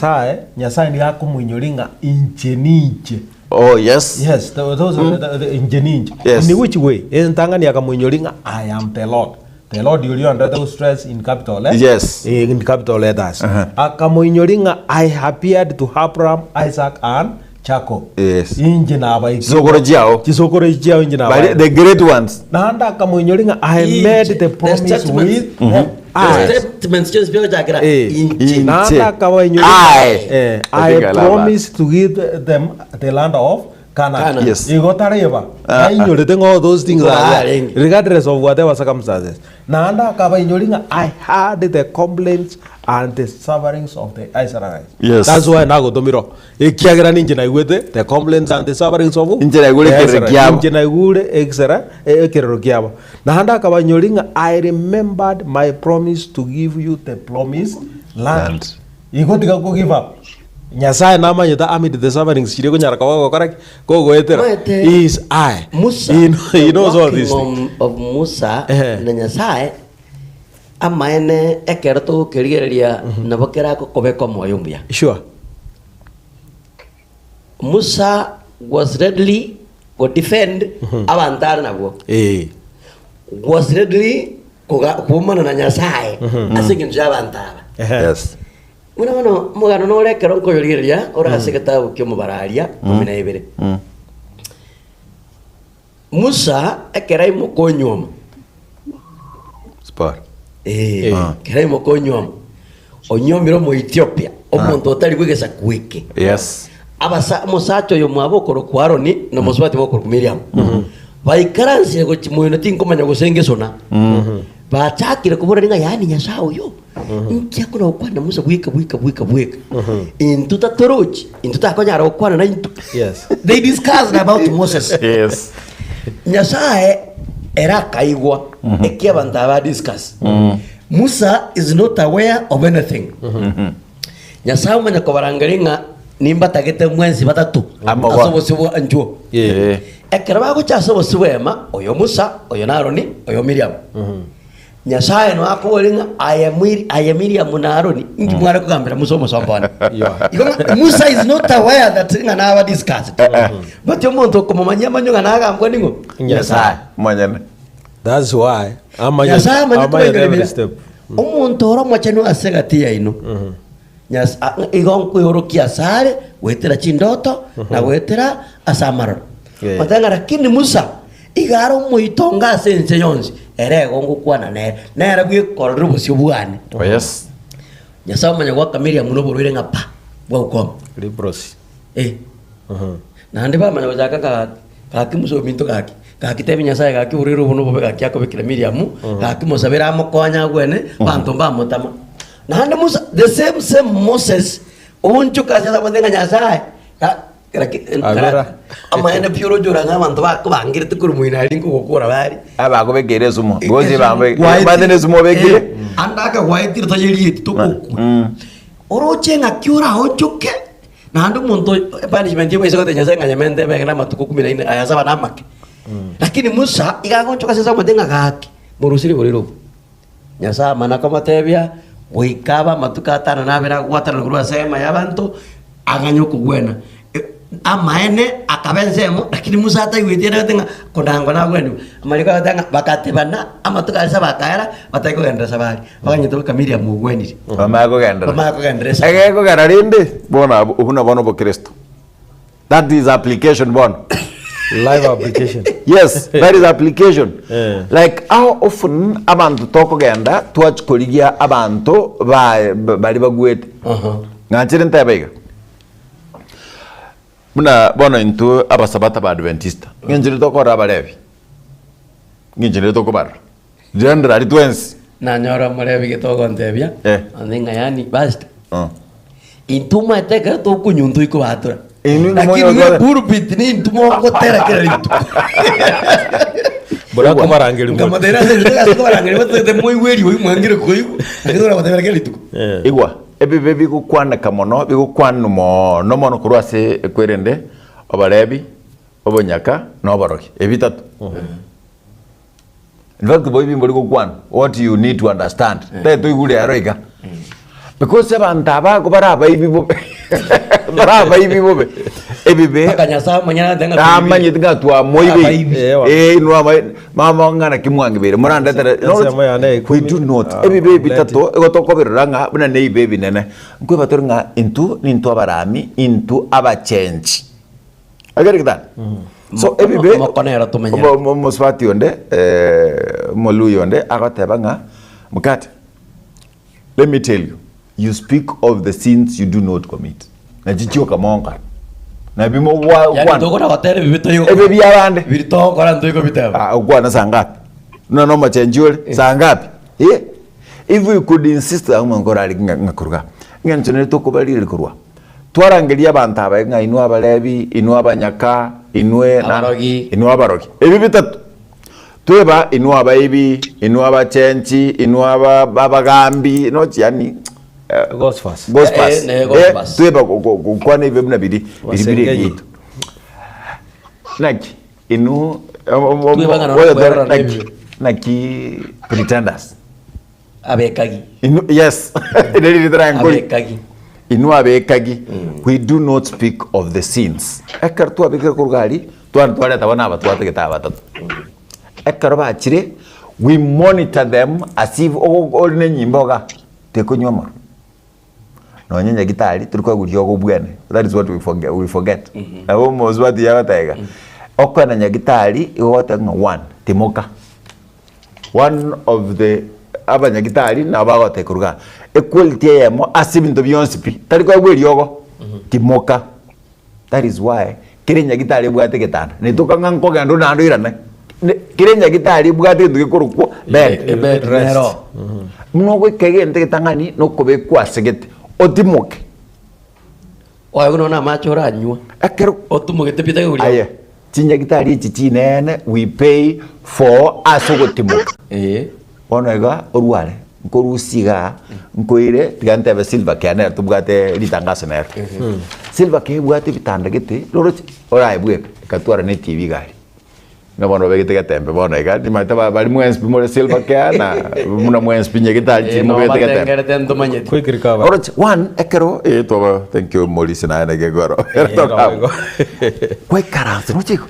nyasaye ni akumuinyoringa incheniche oh yes those the incheniche yes. In which way entangani akamuinyoringa I am the Lord. The Lord you under the stress in capital letters. Yes. In capital letters. Akamuinyoringa I appeared to Abraham, Isaac and Jacob. Yes. Injina ba Chisokorojiao injina ba the great ones. Nanda akamuinyoringa I made the promise with I promised to give them the land of Canaan. Yes. You got Tareva. You think all those things are there, Wow. regardless of whatever circumstances. Nanda Kaba in I heard the complaints and the sufferings of the Israelites. Yes. That's why Nago Domiro. Ikiagra Ninja with the complaints and the sufferings of Injina igure Kerekiabo. Injina igure Exera Kerekiabo. Nanda Kaba I remembered my promise to give you the promised land. You got to go give up. Nyasaye nama nyata amid the sufferings chire ko nyara ko correct ko etera is I Musa he knows all this of Musa na Nyasaye amaene ekerto kerigeria na bokera ko kobeko moyo mbia. Sure. Musa was ready to defend abantara nabo. Was ready kumana na Nyasaye asinginja abantara. Yes. Muna mugano no rekero ko yorigeria ora seketa ukyo mubararia 12. Musa ekerai mukonyoma. Sport. Kerai mukonyoma. Onyomiro mu Ethiopia. Omuntu otari kwigesa kwike. Yes. Abasa musacho yo mwabokoro kwa Aroni na muswati bokoro ku Miriam. Baikaransi go chimuyo tinkomanya gusengesona. Bachakire kubura ninga yani Nyasaye uyo. Nkia kuna ukwana Musa bwika. Intuta torochi, intuta konyara ukwana na intu. Yes. They discussed about Moses. Yes. Nyasaye era kaigwa ekia bantaba discuss. Musa is not aware of anything. Nyasaye manya kobarangaringa nimba tagete mwenzi batatu. Asobosibo anjuo. Ekeraba ko chasobosiwema oyo Musa, oyo Aroni, oyo Miriam. Nyasaye no akolinga ayamiriam na Aroni ingi mwara kugambira musomo sombana. Musa is not aware that nga na discussed. But yomuntu kumumanya manyo nga agambwa ningo Nyasaye Manyane. That's why Nyasaye manyo every step. Umuntu ora mwachano asegatia ino. Nyasaye igonko yorokia sare wetera chindoto na wetera asamaro. Matanga lakini Musa igaro muitonga sense yonzi ere gongo kwana nera bwe korru busyo bwane. Oh yes. Nyasaye manya kwa Miriam no borwire ngapa bwa ukom libros na ndi ba manya wajaka ka kimuso minto kaki tebe Nyasaye kaki uriro buno bobe kaki akobekira Miriam kaki musabira amukonya gwene bantu bamutama na ndi Musa the same Moses unchuka sasa bandenga Nyasaye ama ene pyoro jora ngabantu bakubangire tukuru linko gukora bari Abako begere sumo. Gozi bambe. Badene sumo begire. Andaka waitira tayiri tukuku. Oroche ngakyura ochuke. Na ndu muntu punishment yebo isokote Nyasaye nganyamente begena matuku 14 ayasaba namake. Lakini Musa igagonchoka sasa madenga gaki. Morusiri boriro. Nyasaye manaka matebya wikaba matuka atana nabera gwatana ngurwa sema yabantu aganyoko gwena. Amaene akabenzemo lakini Musa hata yiwetera tenga kodangwa na gwenu amalika tanga bakatebana amatuka saba kaera batako gendera sabari bakanyito Miriam mugweniri Bamako gendera Egeko gararinde bona ubuna bono bo Kristo. That is application bon. live application. Yes, that is application. Like how often abantu toko genda tuach koligia abantu bali bagwete. Ngachire ntabega. Muna bono into abasabata ba Adventista. Nginjire toko rabalevi. Nginjire toko bar. Jendra ri twensi. Na nyora malevi kitoko ntebya. Andinga yani basta. Intuma teka to kunyundu iko batura. Lakini mwe pulpit ni intuma ko tera kera litu. Bora ko marangeli mo. Kama dera se ko marangeli mo te moi weri oi mwangire ko iko. Akidora batera kera litu. Igwa. Ebi bigo kwana kamono bigo kwanu mo no mono kurwase ekwerende obalebi obonyaka no baroki ebitatu. In fact boy bimbo ligo kwana what you need to understand teto igule aroiga because abantaba ko baraba ibibo baraba ibibo ebibe akanyasa manyana denga amanye tinga twa moibe no mama ngana kimwangibere muranda tere we do not ebibe bitato egotokobiranga buna nei baby nene nkwe batoringa into abarami into abachange agari that so ebibe mokonera tumenya moswati onde molu yonde agotebanga mukate. Let me tell you, you speak of the sins you do not commit. Na jicho kamonga. na bimo wa yani tokora hotel bibitoyo ebe byabande birito kora ntoiko bitaba ukwana saa ngapi no machenjure saa ngapi if we could insist ngora ali ngakurga ngenchone tokubalire kurwa twarangeria abantu abaye nga inwa abalebi inwa abanyaka inwe inwa abarogi ebi bitatu tweba inwa abayibi inwa abachenchi inwa abagambi no yani goes fast tweba kukwana ibe mna biri gitu like inu naki pretenders abekagi yes abekagi inu abekagi we do not speak of the sins ekar tu abekira kurgali twara tabana abatwate getaba tatu ekar bachire we monitor them as if all ne nyimboga tekonyoma no nyanya gitari turiko guriyo gubwene that is what we forget abo mozwati yabataiga okwana nyagitari iwota nga timoka one of the abanyagitari nabagote kuruga equality yemo asibinto byonsipi tariko gwiryogo timoka that is why kirenya gitari bwate getana netukanga nkoga ndo nando irane kirenya gitari bwate ndugikorukwo bed rero mno gwe kegente getangani no kobekwa segete otimoke oyo no na macho ranywa akero otumugete pita guri aye chinya gitari chichinene we pay for asogotimoka onega orware nkorusiga nkoire tigante ba silver kana tubgate litangasa na silver ke bwate bitanda gete loro ora ebwe katwara ne tv gari ngabona begete gatembe bona ega ni mata bali mwenspi mo silver kana muna mwenspi nyegita chimo begete gatembe quick recover ora one ekero to thank you molisi na ene gegoro kwe karanzo no chiko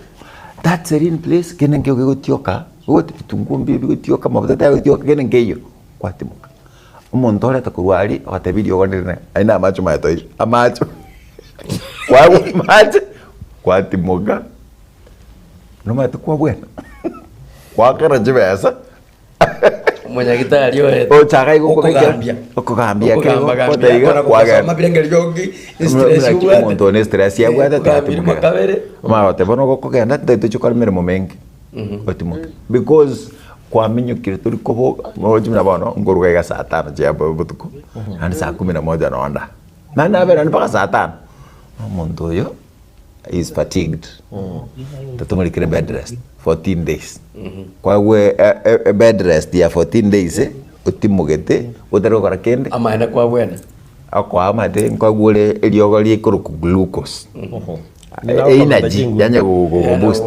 that's a in place kenen ke gotioka wote tungumbi gotioka mabata gotioka kenen keyo kwatimuka umuntu ora takurwari ate video gondene aina macho mato amacho kwa macho kwatimuka no mato kwa bwana kwa kara jibesa mwenye gitari yo o chaga okugambia ke otaiga kwa ga mabirengeri yogi stress yo umuntu ne stress ya bwana tatimuka ma te bono kokugenda te chukar mere momengi otimuka because kwa minyo kire turi kobo moji na bono ngoruga ga saa 5 je butuko and saa 11 no onda na bera ni paka saa 5 umuntu yo is fatigued tatumali kire bed rest 14 days kwa we bed rest ya 14 days utimugete utaro kora kende amaenda kwa bwana akwa amate kwa gure eliogo likuru glucose energy yanya go boost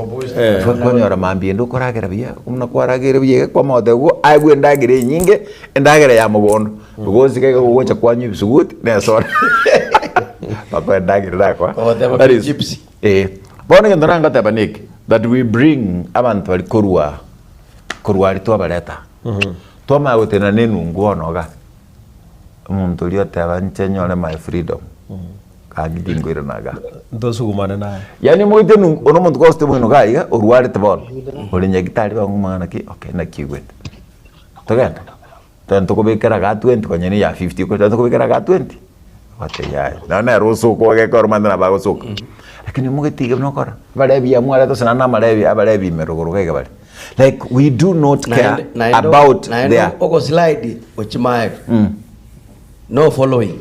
kwa nyora mambi ndo koragera bia kumna kwaragera bia kwa modego aigwe ndagire nyinge ndagire ya mugondo because kega gocha kwanyu bisugut ne sora pakwa ndagire dakwa that is gypsy bona ngenda ranga tabanik that we bring abantu bali korwa rito abaleta toma gutena nenu nguonoga umuntu lyote abanchenyole my freedom kagidingoira naga ndosugumana naye yani mwite nu ono muntu koste bwino gaiga orware tebon olinya gitari bangumana ki okay na kiwet togenda tanto kobekera ga 20 konyeni ya 50 ko tanto kobekera ga 20 wate ya na roso ko ge kormanda na bago sok lakini mugetiga nokora balebi ya mwara to sana malebi abalebi merogoro ga bale like we do not care about their oko slide ochimae no following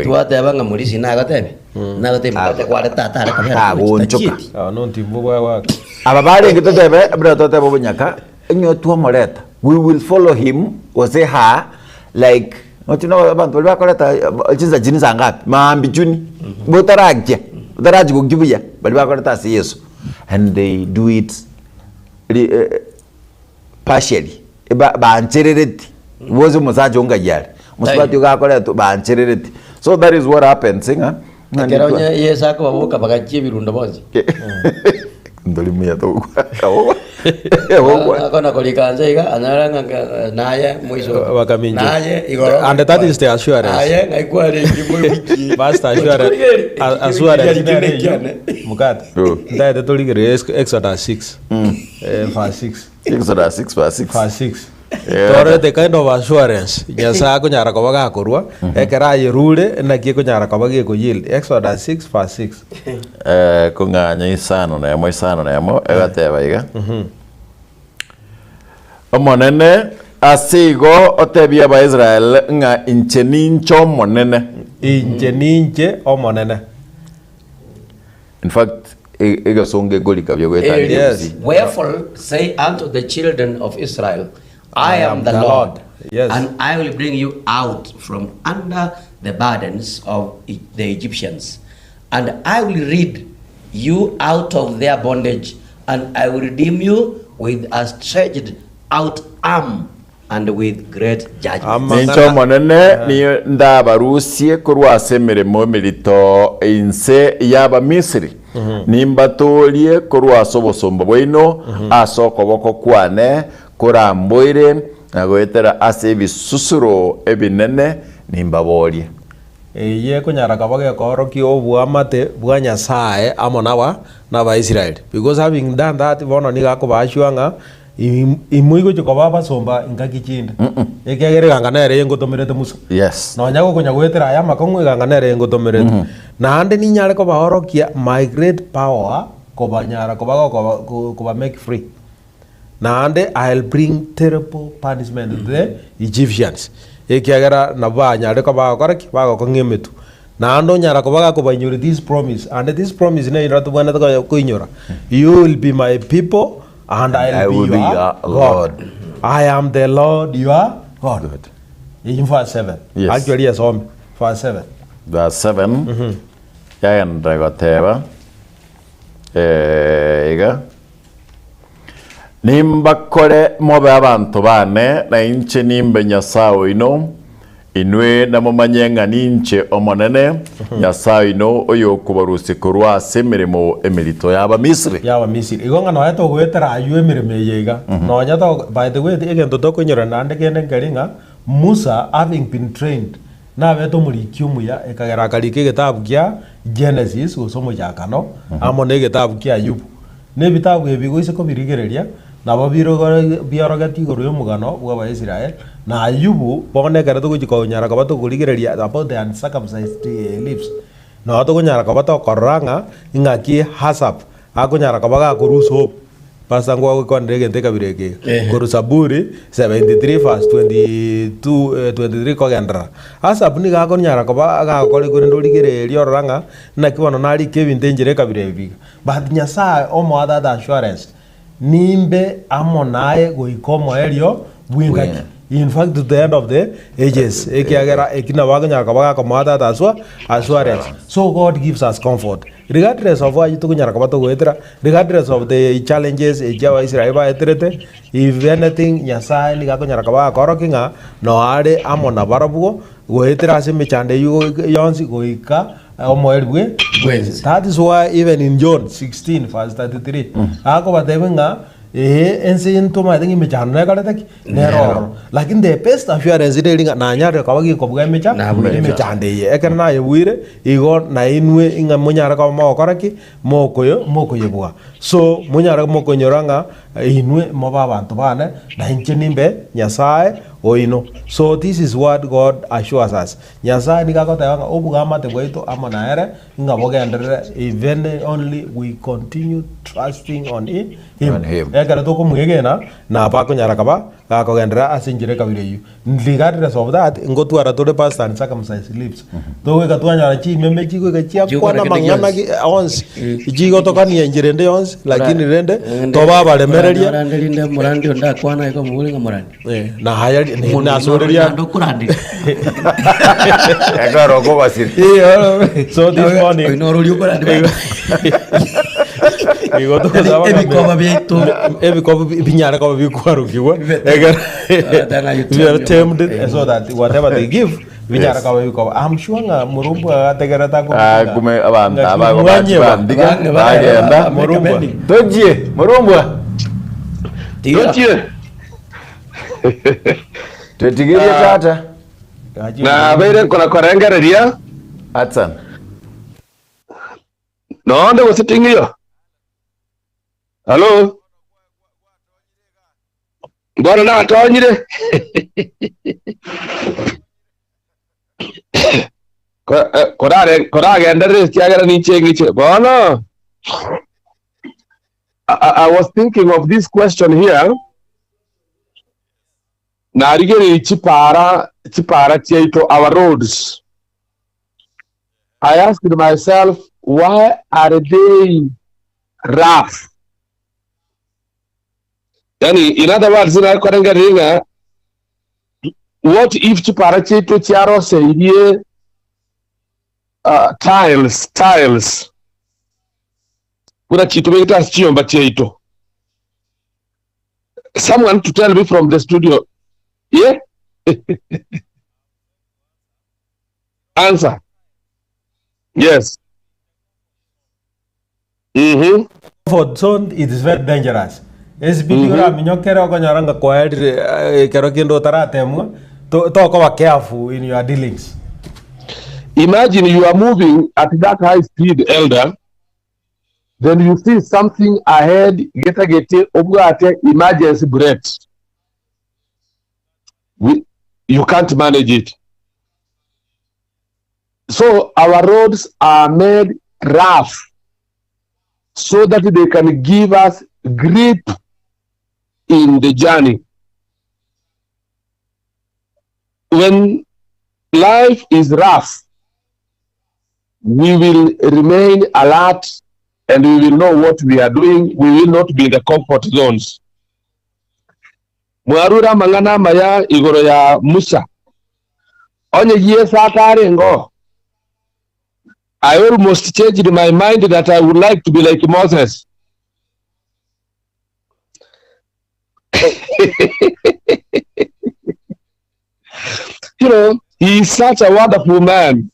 tuwate abanga mulisi nagatebe nagatebe mukate kwale tatara kamera gonchoka no ntimbo wa ababale ngitotebe abra totebe bunyaka enyo tuwa moleta we will follow him ose ha like otino abantu bakoleta chinza jinza ngapi maambi chuni botarajje kugibuya bali bakoleta si Yesu and they do it partially bancherereti wozo musajo ngajali musibati gakora bancherereti so that is what happens Keronya yesa ko baboka bagachie birundo bonzi ndoli muya to akona kolikanza iga anaranga naye mwizo wakaminje naye igoro and that is the assurance naye ngaikware ngimwe wiki basta assurance mukata ndaye tuligere Exodus 6 verse 6 Exodus 6 verse 6 verse 6 Tore the kind of assurance Nyasaye kunyara koba gakorwa ekera yerure na kie kunyara koba gie ko yield Exodus 6:6 kunganya isano na mo egateba iga omonene asigo otebia ba Israel nga inchenincho monene incheninche omonene. In fact igasonge golika byo Yes. Wherefore say unto the children of Israel, I am the Lord, Yes. and I will bring you out from under the burdens of the Egyptians, and I will rid you out of their bondage, and I will redeem you with a stretched out arm and with great judgment. nincho monene ni ndabarusie kurwase mirimo milito inse yaba Misiri nimbatolie kurwasa obosombo bwino ase okoboko kwane kuramboire na gwetera ase ebisusuro ebinene nimbaborie Ye kunyara koba gekoroki obwamate bwa Nyasaye amo naba Israel, because having done that bono ni gakobashwanga imuigo chikoba basomba ingakichinda ekegere ganganere yengotomerete Musa. yes No nyago kunya gwetera aya makongwe ganganere yengotomerete na ande ni nyare koba horokia my great power koba nyara koba make free na ande I'll bring terrible punishment to the Egyptians ekegera na ba nyare koba koraki ba ko ngemetu na ando nyara koba koba inyore this promise, and this promise ne iratu bwana ko inyora you will be my people and I will be your God. I am the Lord your God. In verse 7. Yes. Actually, yes, verse 7. verse 7 yaenda goteba iga nimbakore mobe abantu bane na inche nimbe Nyasaye ino inwe namumanyenga ninche omonene Nyasaye ino oyo kubarusi kurwase emirimo emirito yaba Misiri Igonga no yato gwetera ayu emirimo yega no nyato by the way egento tokonyora nande kende ngaringa Musa having been trained na beto muri kiumuya ekagera kalike gitabu kia Genesis usomo yakano amone gitabu kia Ayubu ne bitabu ebigo iseko birigereria na babiro biarogati goro mugano bwa Israel na Ayubu bone kare to giko nyara ka bato kurigereria about the uncircumcised lips no to nyara ka bato koranga ingaki hasap ako nyara ka baga kuruso pasangwa ko ndege nteka bireke koru Saburi 73 verse 22 23 ko gendra hasap ni ga ko nyara ka baga ko kuri ndorigereria oranga na kibono nari Kevin tenjere kabirebiga but Nyasaye omo other assurance nimbe amonae goikomo elio bwingaki in fact to the end of the ages ekiagera ekina waganya kabaga komata taswa assurance. So God gives us comfort regardless of what you tukunyara kabato goetera, regardless of the challenges ejawa Israel ba eterete, if anything Nyasaye ni gakunyara kabaga korokinga no ade amona barabugo goetera asime chande yonsi goika. That is why even in John 16 verse 33 ako batebenga ense into ma dengi mechana kala taki nero lakini the best assurance ile na nyare kawagi ko buga mecha mechande ye ekana ye wire igo na inwe inga munyara ka mo koraki mokoyo bua so munyara moko nyoranga inwe mo ba bantu bane na inchenimbe Nyasaye oino. So this is what God assures us. Nyasaye ni kako tayanga obuga mate bwaito amana ere inga boga ndere even only we continue trusting on him. Ekara to ko mugegena na pa ko nyara kaba kako gendera asinjire kabire yu. Regardless of that ngotu ara to the past and circumcised lips. To we katu nyara chi meme chi ko chia kwa na mangana ki ons ji go to kan yenjirende ons lakini rende to baba le mereria rende murandi onda kwa na ko mulinga murandi na haya na soreria ndo kurandi ekaro ko basiri so this morning no rulio kurandi igo to sawa ebikoba byeto ebikoba binyara ko bikwarukiwa we are tempted so that whatever they give binyara ko bikwa I'm sure nga murumbu ategera ta ko kume abantu abago bandiga bagenda murumbu tojie murumbu Tojie Tetigeria tata na bere kona korengereria atsan no ndo sitingiyo. Hello Bora na atonyire. Korage endere kiagera ni chengiche. Bora. I was thinking of this question here. Narigeri chipara cheito our roads. I asked myself, why are they rough? Yani, in other words, what if chipara cheito chiaro say tiles. Kuna chito megita chiomba cheito. Someone to tell me from the studio. Yeah? Answer. Yes. For zone, it is very dangerous. SBD minyokero konyaranga kwa kero kindo taratemu to kwa careful in your dealings. Imagine you are moving at that high speed, elder. Then you see something ahead, get emergency brakes. You can't manage it. So our roads are made rough so that they can give us grip in the journey. When life is rough, we will remain alert and we will know what we are doing. We will not be in the comfort zones. Mwarura mangana maya igoro ya Musa. Onye yesa karengo. I almost changed my mind that I would like to be like Moses. You know, he is such a wonderful man.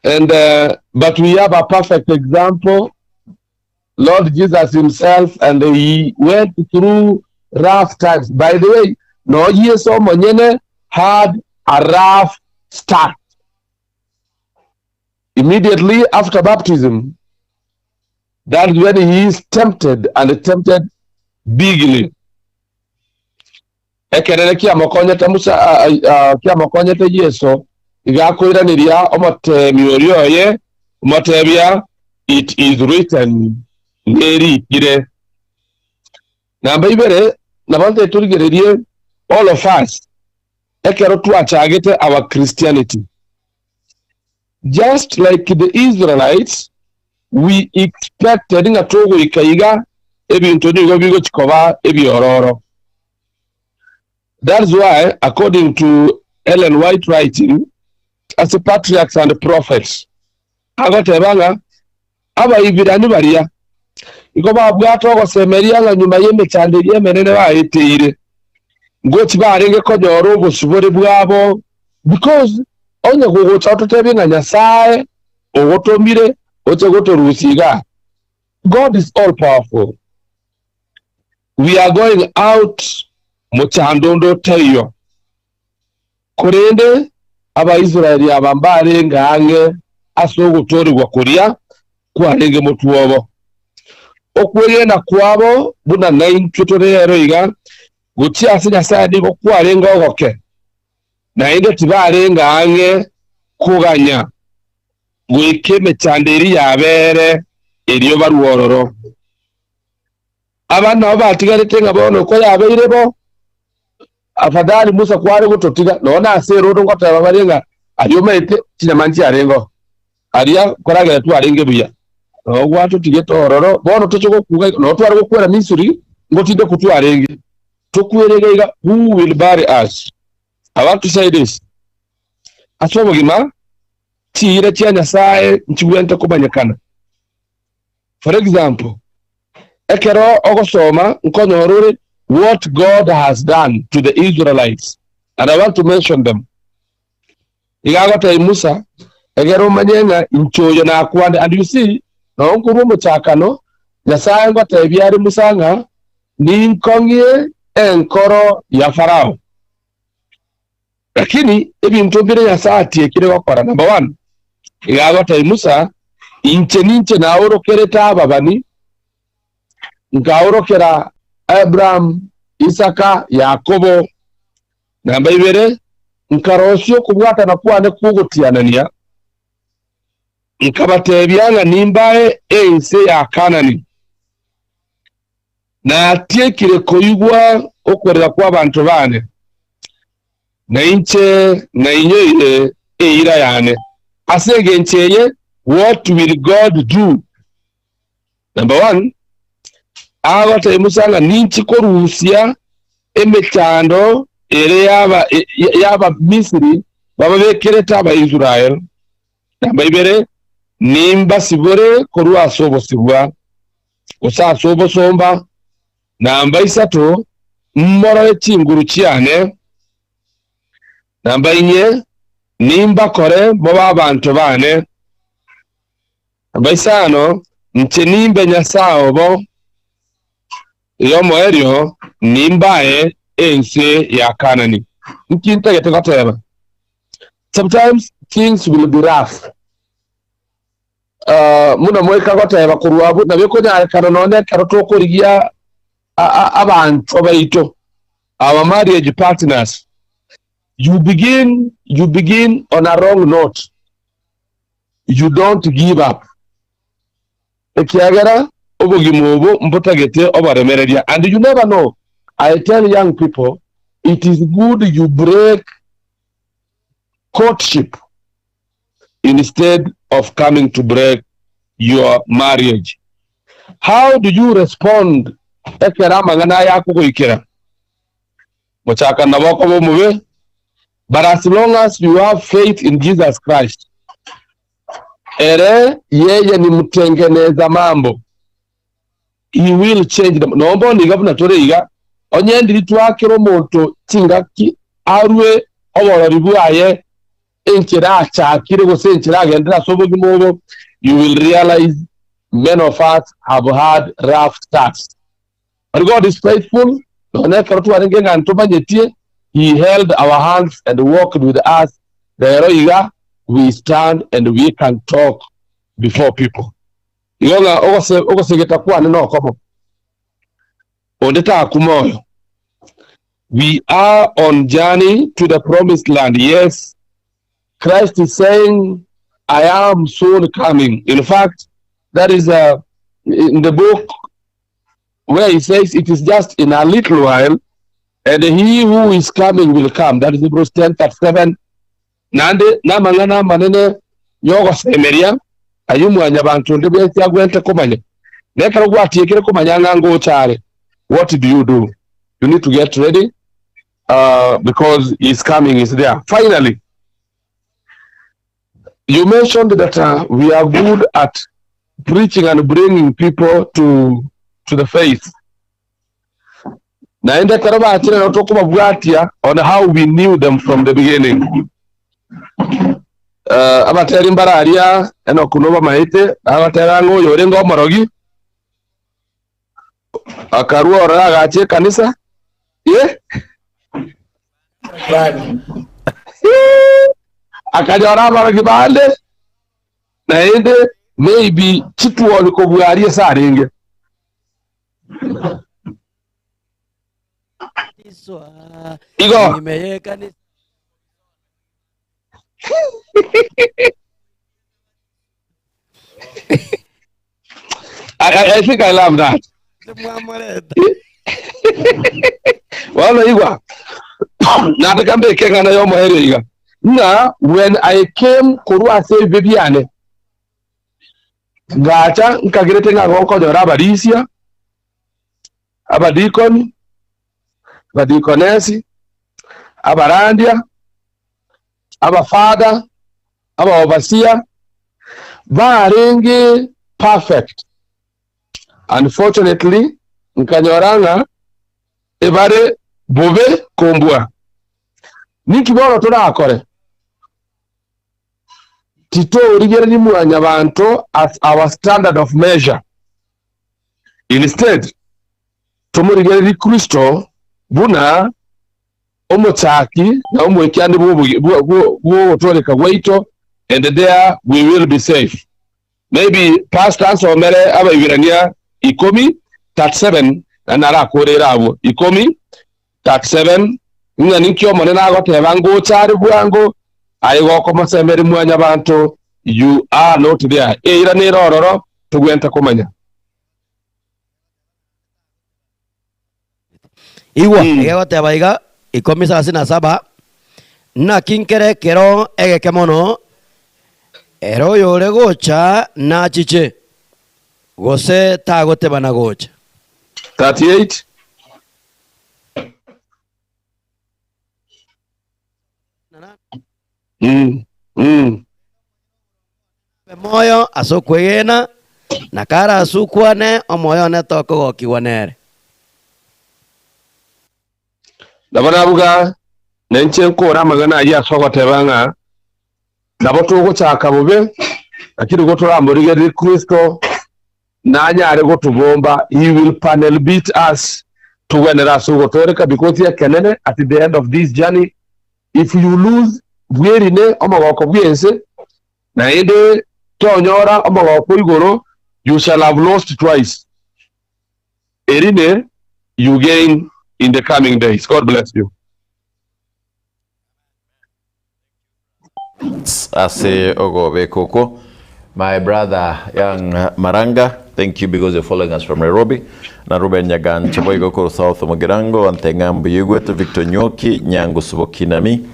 And but we have a perfect example, Lord Jesus himself, and he went through rough times. By the way, no Yeso Monyene had a rough start. Immediately after baptism, that's when he is tempted, and tempted bigly. Ekerere kia mokonyete Musa kia mokonyete Yeso igakwiraniria omotemi orioye omotebia it is written ngeri kire namba ibere nabante turigererie all of us ekero tuachagete our Christianity. Just like the Israelites, we expected nga togo ikaiga ebintu nigo bigo chikoba ebiororo. That's why, according to Ellen White writing, as the patriarchs and the prophets, agotebanga aba ibirani baria ikoba bwato go semeria nga nyuma yemechanderie menene baeteire ngoti barenge konyoro gusubore bwabo, because onye gugocha tutebinga Nyasaye ogotomire oche gotorusiga. God is all powerful. We are going out muchandondo tayo kurende aba Israeli abambare ngange asogutorirwa kuria kwarenge mutuobo okwegenda kwabo buna 9 tutorero iga guchi asinya sadi go kwarenga ogoke na inde tibarenga ange kuganya gwikeme chanderi yabere eriyo baruororo abana batigarete ngabono ko yabeirebo afadhali Musa kware gutotiga nona asero ngotaba barenga ariomete kinyamanji arengo aria koragera tu arenge buya ogwato tigetororo bono tochoko kuga no twara gukwera Misiri ngotinde kutu arenge tukwerega who will bury us. I want to say this. Asomogima tira tia Nyasaye nchibwente kubanyakana. For example, ekero ogosoma nkonyorore what God has done to the Israelites, and I want to mention them. Igagota Musa egero manyenga inchoyo na akwande, and you see no nkurumo chakano Nyasaye ngota ebyari Musanga ni nkongie enkoro ya Farao. Lakini ebintu mbere Nyasaye atiekire gukora. Number 1, igagota Musa inche ninche na orokereta ababani ngaorokera Abraham, Isaka, Yakobo. Namba 2 nkarosyo kubwata na kwane kugutianania nkabatebyanga nimbae ense ya Kanani na tiekire koyugwa okwerera kwa abantu bane na inche na inyoire eira yane asege ncheye. What will God do? Number 1, abata emusanga ninchi korusia emechando ere yaba Misiri baba bekereta aba Israel. Number 2, nimba sibore korwa sobo sibwa osa sobo somba. Number 3, mmoro ekinguru cyane. Number 4, nimba kore bo abantu bane. Number 5, nche nimbe nyasao bo iyo moerio nimbae ense ya Kanani. Nkinta yetekateba. Sometimes things will be rough. Muna mweka koteba kuruabu na biko nya kanone karotoko rigia abantu abaito, our marriage partners. You begin on a wrong note. You don't give up. Ekiagera obugimubu mpotagete obaremereria, and you never know. I tell young people, it is good you break courtship instead of coming to break your marriage. How do you respond? Ekera mangana yako kuikira mochaka na wako bomuwe. But as long as you have faith in Jesus Christ, ere yeye ni mtengeneza mambo, he will change them. Nombo ni gavana toreiga onyendi litwakiro moto tingaki arwe obororibu aye enkira chakire go senchira gendera sobo gimobo. You will realize many of us have had rough starts, but God is faithful. He held our hands and walked with us. We stand and we can talk before people. We are on journey to the promised land. Yes, Christ is saying, I am soon coming. In fact, that is in the book where he says it is just in a little while, and he who is coming will come. That is Hebrews 10:37. Nande namangana manene yogo semeria ayumu anyabantu ndebe cyagwente komanye nekaro gwatiekere komanya ngango cyare. What do? You need to get ready because his coming is there. Finally, you mentioned that we are good at preaching and bringing people to the faith. Naenda karaba atira na tokuma bwatia on how we knew them from the beginning. Abateri mbararia eno kunoba maite abatera ngo yorengo morogi akaruwa oraga ache kanisa akajora morogi bande naende maybe chitu waliko bwaria sarenge Igo I think I love that. Well, Igwa. Natakambe kenga na yomo heri Iga. Na when I came kurua se Viviane ngacha nkagirete nga ngoko de rabarisia abadikoni badikonesi abarandia abafada abaovasia baringi perfect. Unfortunately nkanyoranga ebare bobe kombua nikiboro turakore tito origere ni muanya bantu as our standard of measure. Instead tumurigere ni Kristo buna omochaki na omwekyande bwo toleka waito, and there we will be safe. Maybe past answer mere abayirania 10:37 nara kurira abo 10:37 nga nikyo monena goteba nguchari bwangu aigo komosemberi mwanya bantu you are not there ira ni rororo tugwenta kumanya igwa egegoteba iga 10:37 na kinkere kero egeke mono ero yore gocha na chiche gose tagoteba na gocha 38 moyo asokwegena na kara asukwane omoyo ne toko gokiwanere dabana buga nenche nkora magana ya sogotebanga nabo tuguchaka bube akiri goturamburigerire Kristo nanyare gotubomba he will panel beat us tuwenera sugotoreka because ya kenene at the end of this journey if you lose bwerine omogoko bwense na ende tonyora omogoko igoro you shall have lost twice erine you gain in the coming days. God bless you. Ase Ogobe Koko, my brother Young Maranga, thank you because you're following us from Nairobi. Ruben Nyagan, Chaboigo Koro South Mogirango, and Tengambu Yuguet, Victor Nyoki, Nyango Subokinami,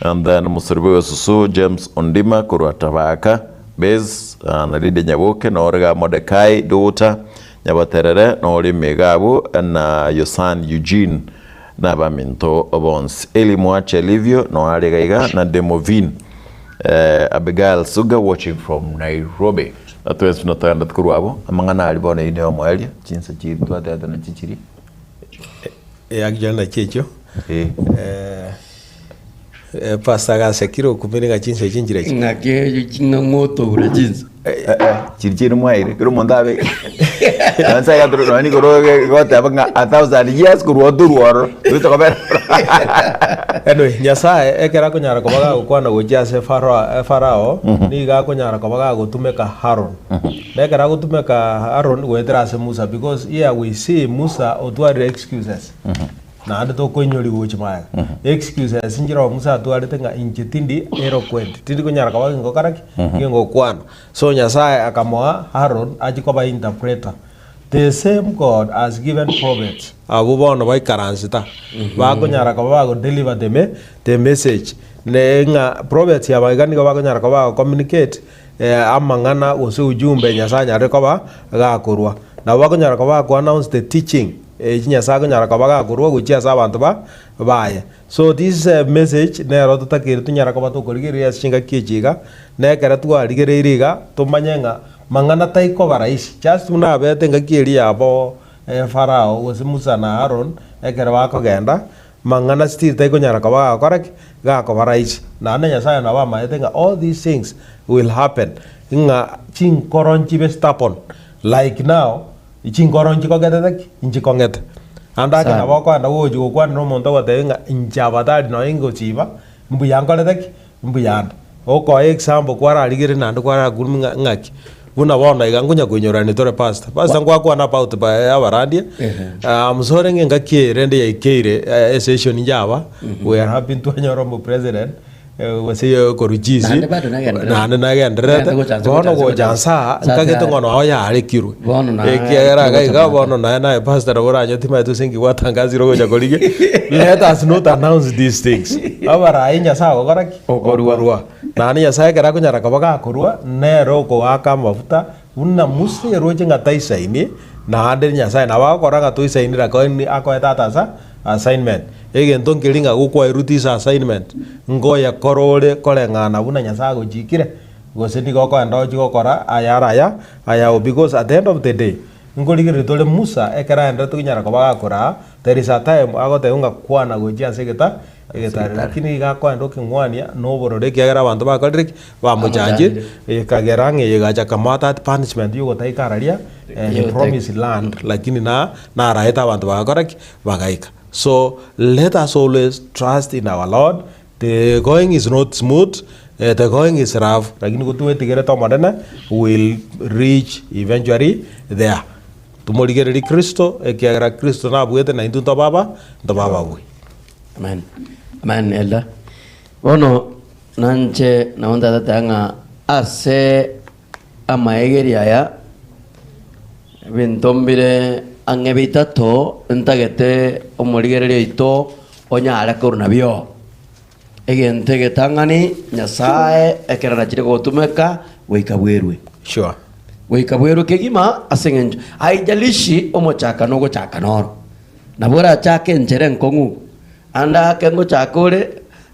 and then Musurbu Susu, James Ondima, Kuru Atabaka, Bez, and Lide Nyaboke, Norga Modekai, Daughter, Nyabaterere, Nori Megabu, and your son Eugene Nabaminto Obons, Eli Moache Livio, Noari Gaiga, na Demovin, Abigail Suga watching from Nairobi. Atwes tunatanda kuruabo, amangana alibona ineo mwalia, chinsa chiri tuwa teata na chichiri. Akijana checho. Pasaga sekiro kumiringa chinsa chinjira chi. Ngake chinga moto ura chinsa. Chiri mwaire, kuru mondabe. Nansa ya turu nani kuru gote abanga 1000 years kuru oduruoro. Wito kabera. Anyway, Nyasaye ekera kunyara kobaga gukwana gujase Farao ni ga kunyara kobaga gutumeka Haron. Nekera gutumeka Haron gwetera se Musa because here we see Musa otware excuses. Na ande to konyori gochimaya. Excuses injira Musa atware tenga inchitindi ero kwent. Tindi kunyara kobaga ngokaraki ngengo kwana. So Nyasaye akamoa Haron ajikoba interpreter. The same God has given prophets. Abubono by Karansita. Bago nyara kabago deliver the message. Nenga prophets ya bagani kabago nyara kabago communicate amangana usu ujumbe Nyasaye nyare kaba gakurwa. Na bago nyara kabago announce the teaching. Nyasaye nyara kabago gakurwa guchia sabantu baye. So this message ne roto takiri tu nyara kabato koligiri ya shinga kijiga ne karatu aligere iriga tumanyenga mangana taiko baraisi just una bete ngakiri abo Farao wose Musa na Aaron ekera bako genda mangana still taiko nyara kabaga korek ga ko baraisi na Nyasaye na bama etenga all these things will happen inga chin koronchi be stapon like now chin koronchi ko gete inchi kongete anda kana bako anda woji ko kwan no monto watenga inchabatari no ingo chiba mbuyangole tek mbuyanda oko example kwara aligire nando kwara gulminga ngaki buna bona igangunya kunyorani tore pastor ngwa kwa na pauta ba abarandia amsore ngenga kierende ya ikeire session njaba we are happy to nyoro president wase korujizi na nagendrete bono go jansa nkagete ngono oya arikiru ekera gaiga bono na pastor bora nyotima tu singi watangaziro goja kolige let us not announce these things abara inya sago koraki okorwa nani Nyasaye kera kunyara kabaga kurwa nero ko aka mafuta unna musi roje ngatai saini na ande Nyasaye na bakora ga toi saini ra ko ni ako tata sa assignment ege nton kilinga gukwa iruti sa assignment ngoya korore kolengana buna Nyasaye go jikire go seni go ko ando ji go kora aya because at the end of the day ngoligire tole Musa ekera ende tu nyara kabaga kura there is a time agote unga kwana go jia segeta egetare lakini gakwa ndo kingwania no borore kiagera bantu bakorire bamujanje kagerange yegacha kamata punishment yugo taikararia promised land lakini na raita bantu bakorike bagaika. So let us always trust in our Lord. The going is not smooth, the going is rough, lakini kutuwe tigere to madana will reach eventually there. tumurigereri Kristo ekiagera Kristo na bwete na intu to baba gwe. Amen. Amen elda. Bono nanche naonda tatanga ase amaegeri aya bintombire angebitato ntagete omurigereri ito onyara koruna bio egente getangani nyasaye ekerana chire gotumeka goikabwerwe. Sure. Goikabwerwe kegima asengenjo haijalishi omochaka no gochaka noro nabora chake nchere nkongu anda kengo chakore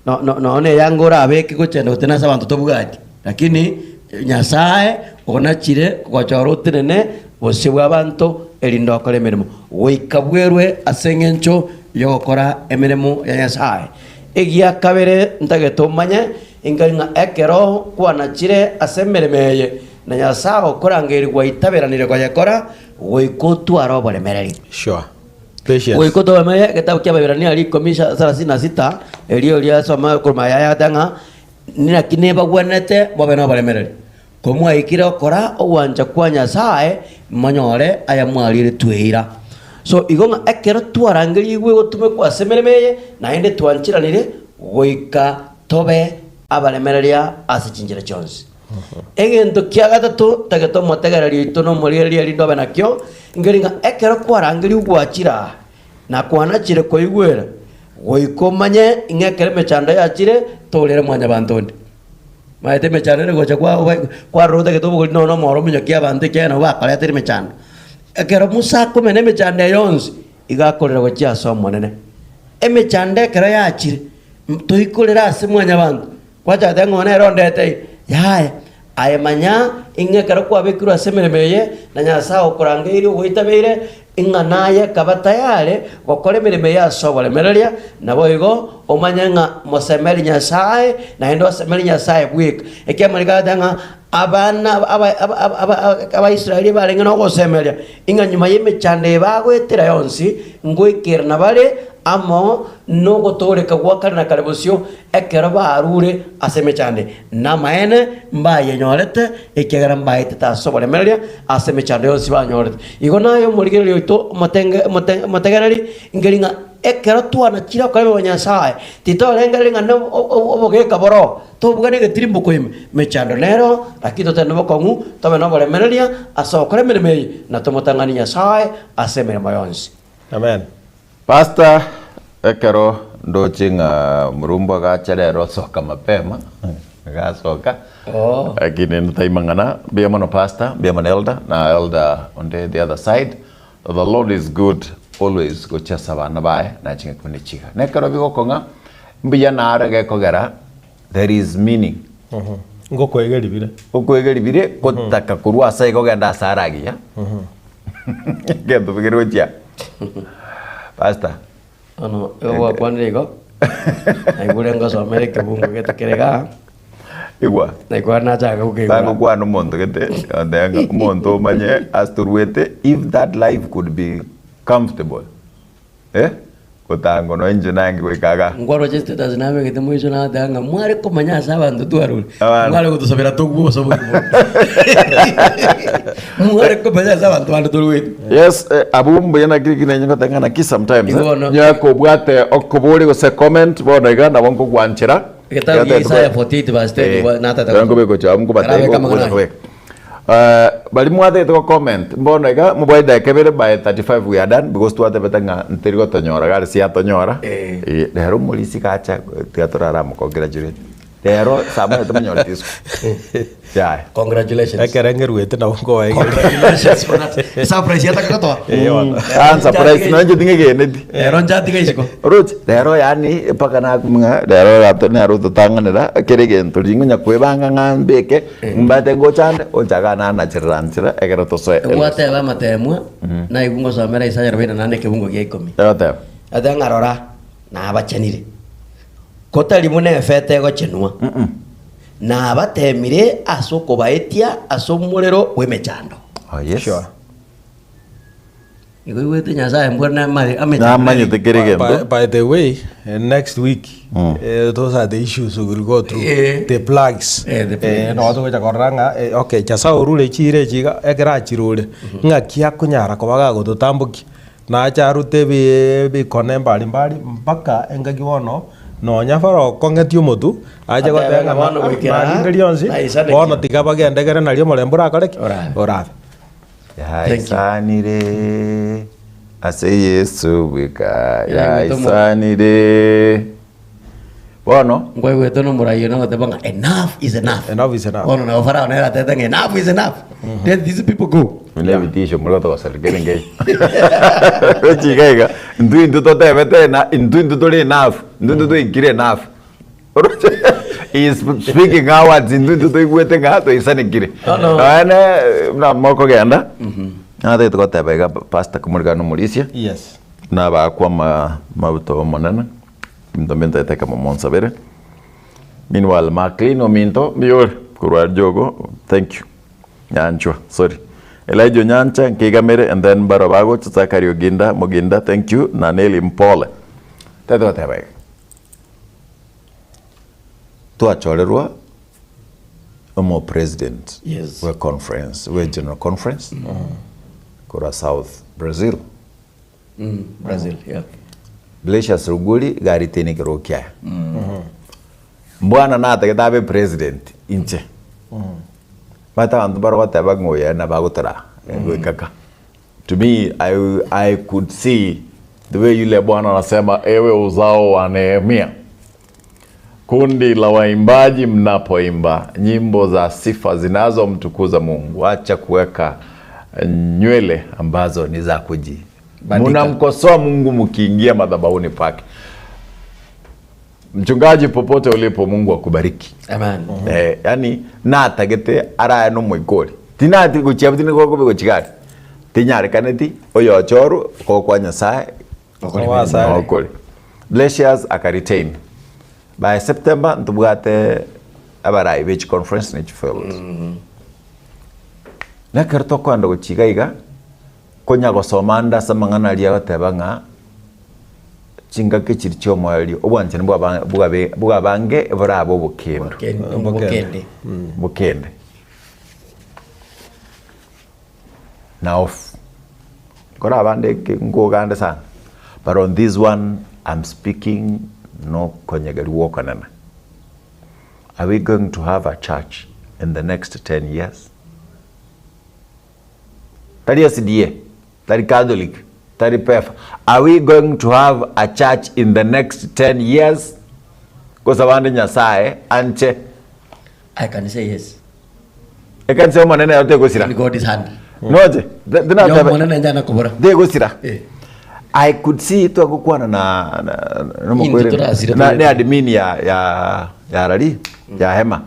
no ne yangora abeke gochenda utenasa bantu tobugati lakini nyasaye onachire gochoro tinene bosibwa abantu erindo akore emirimo goikabwerwe asengencho yokora emirimo ya nyasaye egia kabere ntagetomanye ingaringa ekero kwanachire asemeremeye na nyasaye okorangeri gwaitaberanire gwayakora goikotwara oboremereri. Sure. Patience. Goikoto bameye getabu kia Waebrania ali 36 elio lia soma kurmaya ya tanga nina kineba gwanete bobeno boremereri komwa ikira okora owanja kwa nyasaye manyore aya mwalire tweira so igonga ekero twarangeri gwe gotume kwa semeremeye na ende twanchiranire goika tobe abaremereria asichinjira chonse egento kia gatatu tageto motegereri itono morieri rindo benakyo ngeringa ekero kwarangeri gwachira na kwanachire koigwera goikomanye ingekere mechanda yachire tolere mwanya bantonde maete mechanda gocha kwa roda getobo no moro munyo kia bante kia no bakara tere mechanda ekero musa komene mechanda yonsi igakorera gocha somo nene emechanda ekero yachire toikorera ase mwanya bantu kwacha tengone rondete yae ayemanya ingekero kwa bekuru asemeremeye na nyasaye okorangeire goitabeire inganaye kabatayare gokore mirime ya sobole mereria nabo igo omanyanga mosemeri nyasaye na endo semeri nyasaye bwik ekemariga danga abana aba Israeli barenga no gosemeria inga nyuma yemechande bagwetera yonsi ngoikera na bare amo no gotoreka gwakana na karebosio ekera barure asemechande na maene mbaye nyorete ekegera mbaye tata sobole mereria asemechande yonsi banyorete igo nayo murigero ito mategereri ngeringa ekera twana chira kwa nyasaye titorenga no obogeka boro tobugane getirimbo koime mechando nero akito teno kongu tobe no bole mereria asokore meremei na tomotangani nyasaye asemere mayonsi. Amen. Pastor ekero ndochinga murumba gacharero soka mapema gasoka lakini ntaimangana biamono pastor biamono elder na elder on the other side. The Lord is good always gochesa bana bae na chinga kunichiga nekero bigokonga mbiya na arage kogera there is meaning ngokwegeri kotaka kurwa sai kogenda saragia gendo bigerocha pastor ano ewa kwanrego aiburengo somere bungo getekerega igwa naikwa na chaga ukegwa tango kwa no monto gete ndenga monto manye asturwete if that life could be comfortable kotango no enje nangi kwikaga ngwaro cheste taziname gete mwizo na danga mware ko manya saba ndo tuarule mware ko tusabira togwo sobo mware ko manya saba ndo tuarule yes abumbu yana kikine nyinga tangana ki sometimes nyako bwate okobore go se comment bona igana bonko gwanchira Kita Isaiah 48 verse 10 na tata. Ngo beko cha mko batego ko. Bali mwate to comment mbona iga mubaida kebere by 35 we are done because tuate betanga nterigo tonyora gari si atonyora. Dero mulisi kacha teatrara mo congratulate. Dero sama to monyora tisku. Yeah. Congratulations. Ekerenger wete na ngo wa. Congratulations for that. Surprise yata kato. Surprise na nje dinge gene. Dero njati gaisiko. Rut dero yani paka na kumga dero rato na ruto tangana kerege ntoringo nyakwebanga ngambeke mbate gochande ojaga na chiranchira egero to so. Wate ba matemwa na ibungo somera Isaiah 48 kebungo gya 10. Dero Adanga rora na abachenire. Kotari mune fete gochenwa. Na abatemire asoko baetia asomurero wemechando. Oh yes. Sure. Ikoiwete nyasaye mbona mali Namanye tekerege ndo. By the way, next week, those are the issues we will go through. The plugs. No to koranga. Okay, chasa urule chire chiga ekera chirule. Nga kia kunyara kobaga go tutambuki. Na acharute bi konemba limbali mpaka engagiwono no nyafaro kongetio mutu aje gotenga bono gwikira ndilionzi bono tigaba gendegere nalio molembura akoreki orabe Yaisanire ase Yesu wika yaisanire bono ngwe weto no murayo no tebanga enough is enough bono na ofara na tete enough is enough then these people go mile vitisho muloto wasalikeni ngei chikaiga ndu to tebete na ndu to le enough ndu to ikire enough is speaking hours ndu to igwete ngato isanikire ana na moko genda ate to tebega pastor kumurga no mulisia yes na ba kwa mabuto monana ndamenta teka monsa bere meanwhile maklino minto bior kurwa jogo thank you nyanchwa sorry Elijah Nyancha Nkigamere and then Barabago Tsakari Moginda thank you na Nelly Mpole teto tebe to acholerwa omo president yes we conference we general conference kura South Brazil Brazil yeah Blesias Ruguli gari teni kirokia mbwana na ataketabe president inche Mata antu baro teba ngoya na bagutara kaka. To me I could see the way yule bwana anasema ewe uzao wa Nehemia. Kundi la waimbaji mnapoimba nyimbo za sifa zinazomtukuza Mungu, acha kuweka nywele ambazo ni za kuji. Mnamkosoa Mungu mkiingia madhabahuni pake. Mchungaji popote ulipo Mungu akubariki. Amen. Yani na tagete ara no moikori. Tina ati kuchia tini ko ko chigari. Tinyare kaneti oyo choru ko kwa Nyasaye. Okori. Blesias akaritain. By September ntubwate abarai beach conference ni chifels. Na kerto kwanda ko chigaiga konya go somanda samangana liya tabanga chinga kechiri cyo mwali obwanje bwa bange burabo bukendo bukende now kora abande ngoganda sana but on this one I'm speaking no konyegari wokanana. Are we going to have a church in the next 10 years? Tari SDA, tari Catholic, tari PEF. Are we going to have a church in the next 10 years? Because abande Nyasaye anche. I can say yes. I can say manene yote gosira. In God's hand. Noje. Dina yo manene njana kubora. De gosira. I could see to akukwana na mokwere na ne admin ya rali ya hema.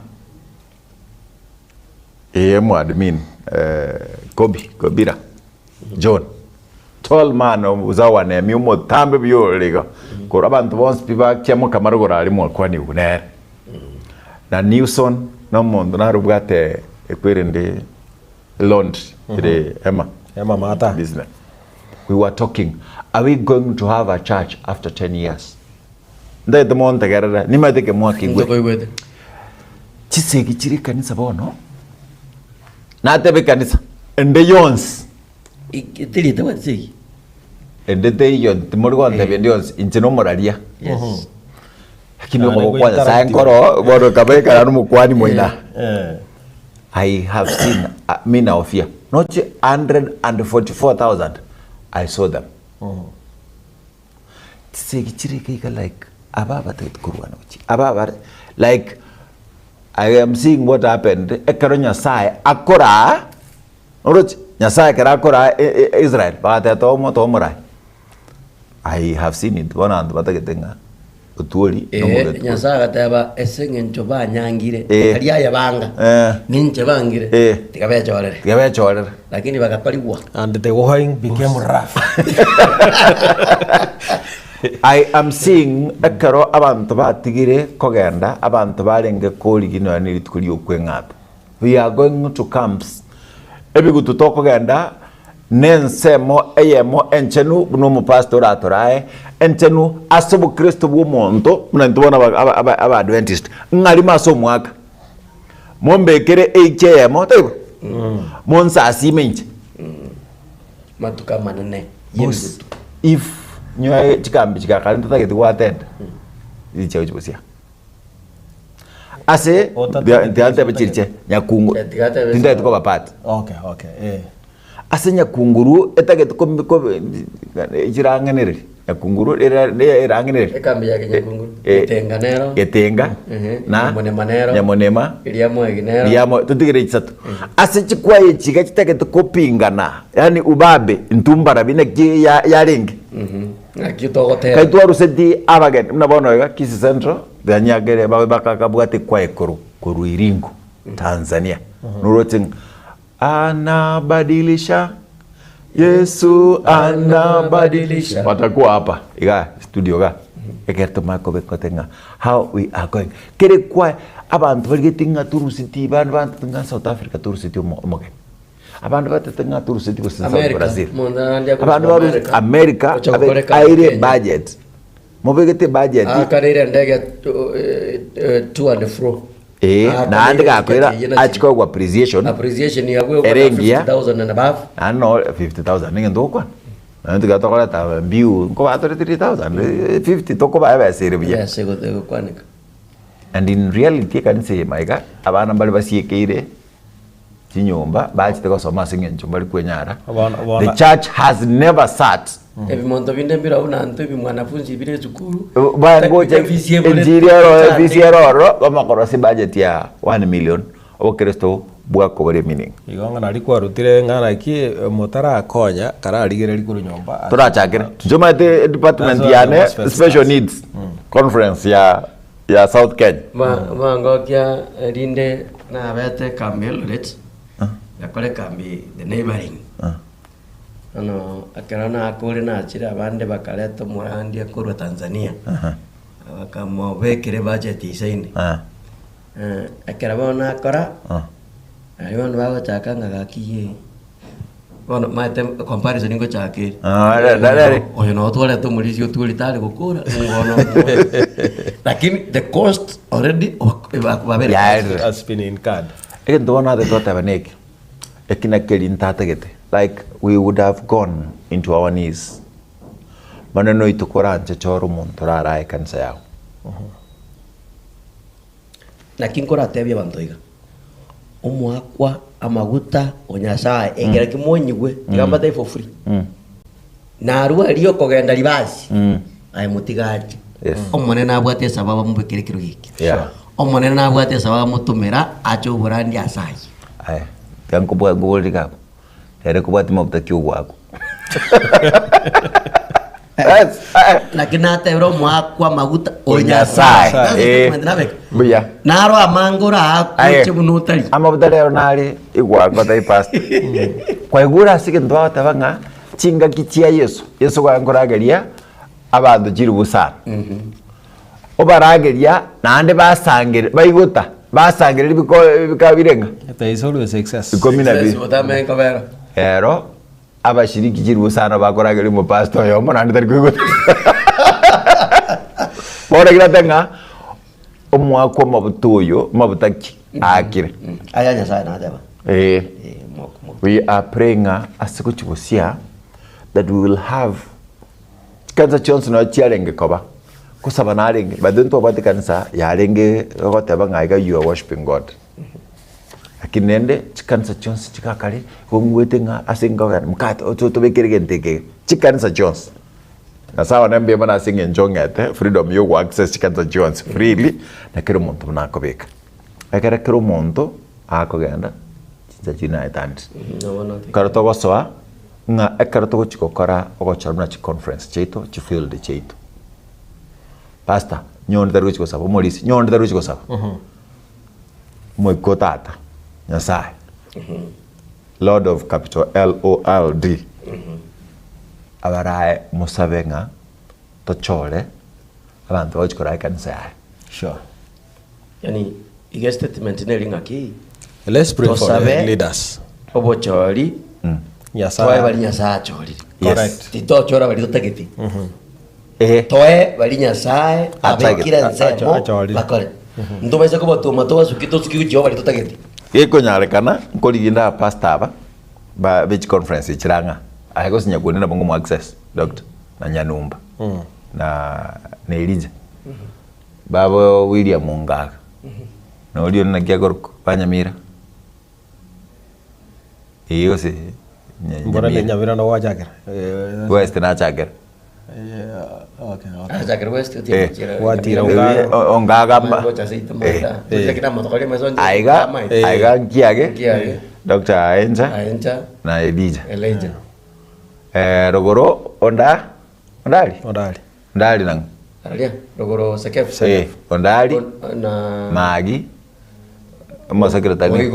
Mu admin Kobira John tall man uzawa ne mi mo tambe byo liga ko abantu bonse piba kyamo kamaro gorali mo kwani unere na Newson no mondo na rubwate ekwerende Lond ide hema mata business. We were talking, are we going to have a church after 10 years? Ndai the monte garara ni mateke mwaki gwe chisegi chiri kanisa bono na tebe kanisa ende yons itili tawatsi ende te yon timorgo tebe yons inchino moralia yes lakini mo kwa sa nkoro bono kabe kana mu kwani moina I have seen mina ofia not 144,000 I saw them. Like like I am seeing what happened. Ekaro Nyasaye akora oroch Nyasaye kara akora Israel bata to mo to morai. I have seen it one and batagetenga utuli no Nyasaye gataba esengen choba nyangire aliya yabanga ninche bangire tikabe chorere lakini bakapaliwa and the going became rough. I am seeing ekero abantu batigire kogenda abantu barenge koli gino ni litukuri okwengata. We are going to camps ebigutu tokogenda nensemo eyemo enchenu no pastor atorae enchenu asobu Kristo bwo monto muna ntubona aba Adventist ngari maso mwaka mombekere eyemo tebo monsa asimenje matuka manene if nyoe chikambi chikakali ntatagete gwatenda ichao chibusia ase ndiante bachirche nyakungu ndinde tuko bapati okay ase nyakunguru etagete ko ichiranganere nyakunguru iranganere ekambi ya nyakunguru etenga na nyamonema iliamo tutigire ichatatu ase chikwaye chiga chitagete kopingana yani ubabe ntumbara bine yaringi akitogotera kaitwa ruseti abagen mnabona ga kisi central danyagere bakakabwate kwaye koru iringo Tanzania nuroting anabadilisha Yesu anabadilisha watakuwa hapa iga studio ga ekerto mako bekotenga how we are going kere kwa abantu bargetinga turusiti bantu nga South Africa turusiti omoge abantu batetenga turusiti ko South Brazil abantu baru America aire budget mobegete budget akarire ndege to and fro na andika akwira achiko kwa appreciation yawe 50,000 and above no 50,000 ninge ndokwa ndika tokora ta biu ko atore 3,000 50 toko ba ba serebia yes go kwanika and in reality can say maiga abana bali basiekeire chinyumba bachite ko soma singencho bali kwenyara the church has never sat ebimonto binde mbira unanto bimwanafunzi bire zukuru bangoje visiero bamakorosi budget ya 1 million o Kristo bwako bari meaning igonga nari kwarutire ngana ki motara akonya kararigere rikuru nyomba turachakira njoma department yane special needs conference ya South Kenya ngokia rinde na bete Eldoret yakore kambi the neighboring ano akarana akore na achira abande bakaleta murandi akorwa Tanzania bakamobekere budget isaini akarabona akora aribantu bagachakanga gakiye bono mate comparison ingo chake oyo no twale to muri sio tuli tale gukura ngono lakini the cost already has been incurred ndona the tota baneki ekina kelintagete like we would have gone into our knees maneno itukora choro muntu rarae kanisa yao lakini kora tebya bantoiga omwakwa amaguta onyasaye engera kimonyigwe tigamba tai for free na ruwa riyo kogenda libasi ai mutigati omone na bwate sababa mubekere kiro giki omone na bwate sababa mutumira acho burandi asayi ai tanko bwa gol diga ere ko bwate mabtakyo gwako lakini hata euro mwakwa maguta onyasaye buya naro amangora akuche munotari amabuta lero nali igwako tai past kwa igura sike ntwa tabanga chinga kichia Yesu kwangoragaria abandu jiri busana obarageria nande basangire bayiguta basangire bikabirenga that is always success success utamenga bero ero abashiriki jiri busana bakorageria mu pastor yo mona ndari kwiguta bora giratenga omwako mabutoyo mabutaki akire aya nyasaye na deba we are praying asikuchibusia that we will have kanza chance no chiarenge koba kusaba narenge but don't about kansa yarenge goteba ngaiga you are worshiping God akinende chikansa chance chikakali kongwete nga asinga mkata oto bekerigenteke chikansa chance na sawa nambe bana singe njongete freedom yo access chikansa chance freely na kero muntu nakobeka akara kero muntu akogenda china etand karato basoa nga ekarato chikokora ogochorna chi conference cheito chi field cheito pastor nyon daru chiko sabo molisi nyon daru chiko sabo moi kotata nyasaye Lord of capital LORD abarae musabenga tochore abantu bachikora kanisa yae sure yani ige statement nelinga ki let's pray for the leaders obochori nyasaye bali nyasaye chori Correct. titochora bali tutageti Eh. toe bali nyasaye abekira nzembo Achori. bakore ntumaica kubatuma tubasukito sukiu jehova bali tutageti Gekonyarekana nkoriginda pastor aba ba beach conference ichiranga ahego sinyakuni na bongo mu access doctor na Nyanumba na Elija babo William Mungaga na ulio na Kiagorko Banyamira iyo se Mbona le Nyamira no wajager. West na Chager Okay. ajakere west Watira ongaga aiga kiage Dr. Aenza na Elija rogoro ondali nang rogoro sekef ondali na magi mo secretary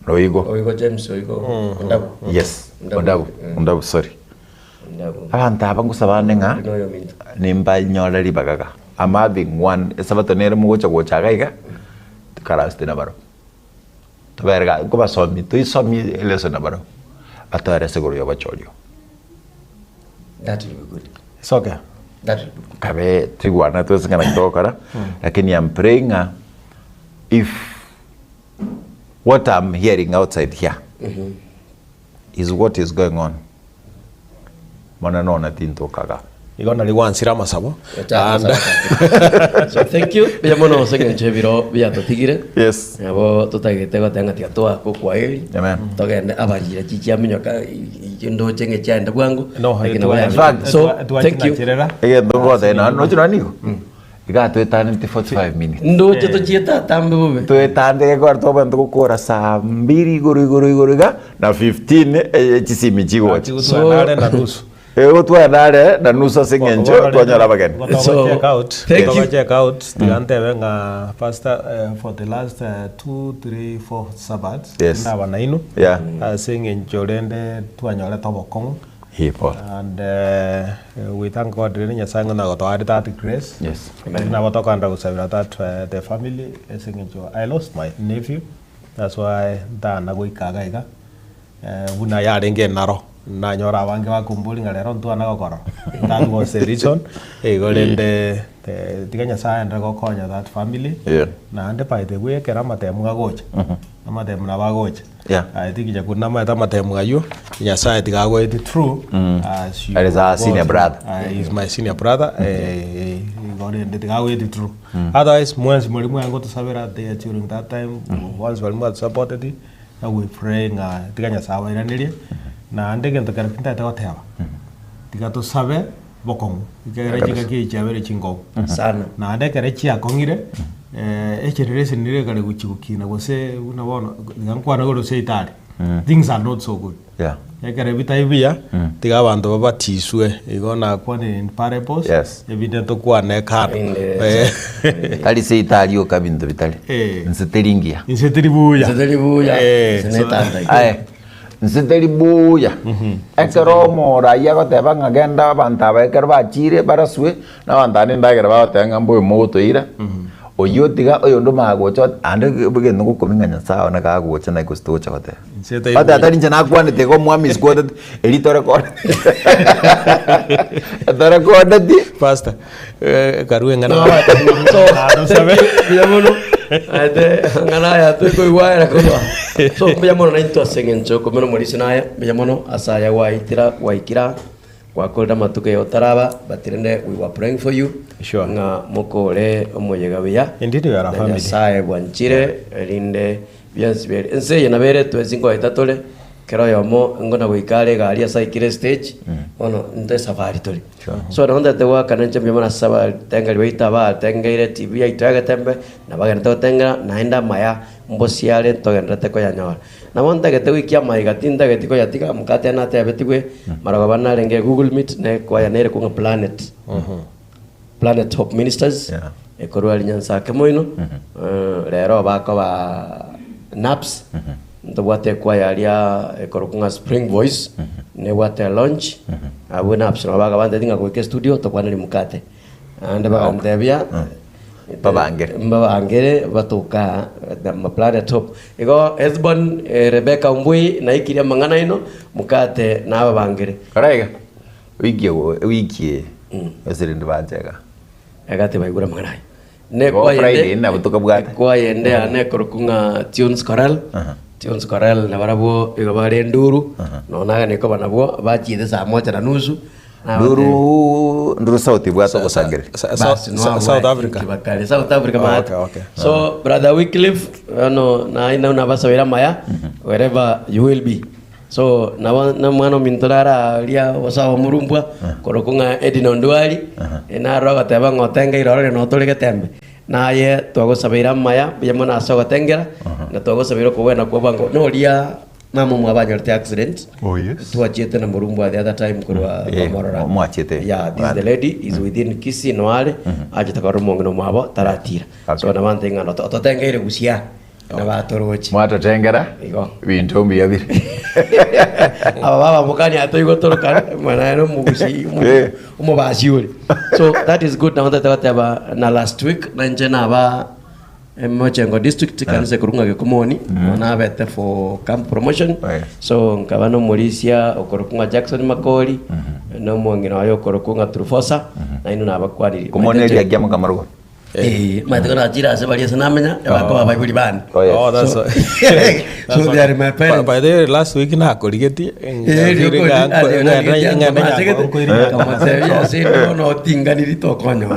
Roigo James Ndabu yes Ndabu sorry abantu abangusabane nga nimba nyola libagaga I'm having one sabato nere mugocha gaiga karaste na baro taberga ko basomi to isomi eleso na baro atare seguro yo bacholio that will be good. It's okay. That will be good. Kabe tigwana to singana kitokara lakini I'm praying if what I'm hearing outside here is what is going on mana nona tinto kaga Igona liwansira masabo. So thank you. Biamono sekenche biro biatotigire. Yes. Abo tutagete gotenga tiatoa ko kwaeli. Amen. Togende abarira chichia minyoka indo chenge chanda bwangu. In fact, so thank you. Ege dongo tena no chuna niko. Iga tu etane 45 minutes. Ndo cheto chieta tambe bobe. Tu etane kwa to bando kukora saa 2 gori ga na 15 chisimi chigo. So nare na nusu. Utwa nare na nusu singenjo twanyara bageni. So check out. Thank you. Check out. Tigante venga pastor for the last 2, 3, 4 Sabbats. Yes. Na banainu. Yeah. Singenjo rende twanyara tobokong. Hipo. And we thank God really nyasango na goto adi that grace. Yes. Na watoka anda kusabira that the family singenjo. I lost my nephew. That's why na goikaga iga. Buna yare nge naro. Na nyora wange wakumbuli ngalero ntu anagokoro. That was the reason. Golende tiganya sa enda gokonya that family. Yeah. Na ande by the way kera matemu gagocha. Na matemu na bagocha. Yeah. I think ya kuna mata matemu ayo. Ya sa itigago it true as you. Is our senior brother. He's my senior brother. Golende itigago it true. Otherwise mwanzi mwalimu yango to sabera there during that time. Once mwalimu supported it. We praying tiganya sa wa iranilie. Na andege ntakara kinta tawatewa tigato sabe bokongu ikagera chika kiichabere chingo Sana. na andeke rechi akongire echererese nire kale guchikukina gose unabona ngankwana golo seitari things are not so good. Yeah. Ekere bita ibia tiga abantu babatiswe igona kwani in parables. Yes. Evident kwa ne karo Tali seitari o kabinto bitali. Nsiteringia. Insetiribuya. Zedelibuya. Senetanda. Aye. Nsitelibuya. Ekero mora yagoteba ngagenda abantu abekero bachire baraswe nabandani ndagera batenga mboyo moto ira. Oyotiga oyondo magocho ande bugendo gukominganya sawa na kagocha na ikustocha gote. Ata atari njana kwanete ko mwami squad elito record. Ata record di Pastor karuwe ngana. No sabe. Biamono. Ade ngana ya tu ko iwara ko. So biamono na into asengencho ko meno morisi naya biamono asaya waikira kwa kolda matuke otaraba batirende we were praying for you. Sure. Nga mokole omoyegabya. Indeed you are a family. Sae bwanchire elinde byansibere. Ense yanabere twezingo itatole kero yomo ngona wikale gali asaikire stage. Ono nte safari tole. So na onda te wa kananche byamana saba tenga liwaita ba tenga ile TV aitaga tembe na bagenda tenga naenda maya mbosiale togenda te ko yanyora. Na wonta gete wikia mai gatinda gete ko yatika mukate na te betigwe maragabana renge Google Meet ne ko ya nere ko planet. Planet Top Ministers. Yeah. Ekorwa linyansa kemoino. Lero bako ba naps. Ntobwate kwa yalia ekorokunga Spring Voice. Ne wate launch. Abu naps no baga bande dinga ko studio to kwanali mukate. Ande baga ndebya. Baba angere batoka ma Planet Top. Ego Esbon Rebecca Umbui na ikiria mangana ino mukate na baba angere. Karaiga. wiki esiri ndibajega agate baigura mangai ne kwa Friday na butoka bwate kwa yende ane korukunga tunes choral tunes choral na barabo igabare nduru nona ne ko banabo bachide saa 1:30 nduru sauti bwato kusangire South Africa bakale South Africa ma okay. So brother Wycliffe no na ina una basawira maya wherever you will be. So na mwana mintorara lia wasawa murumbwa korokunga Edino Ndwali na roga teba ngotenga irore no tolike tembe na ye twagusabira maya yamona asoga tengera na twagusabira ko wena ko bango no lia mama mwabanyorte accident. Oh yes. Tuachete na murumbwa the other time kurwa morora. Mwachete. Yeah, this the lady is within Kisii Noale ajita karumongo no mwabo taratira. So na mantenga no totenga ile gusia. Na batorochi mwato tengera bintu mbiyabire aba baba mukani atoigo toroka mwana no mugusi umubasi uri. So that is good. Now that whatever na last week na nje na ba Mochengo district kanise kurunga ke kumoni na bete for camp promotion. So nkabano Morisia okorokunga Jackson Makoli no mwongino ayo okorokunga Trufosa na ino na bakwari kumoni ya gyamu kamarugo matukana jira sebali sanamenya abako baibuli band. Oh, that's so they are my parents. By the last week na koligeti no tinga nilito konyo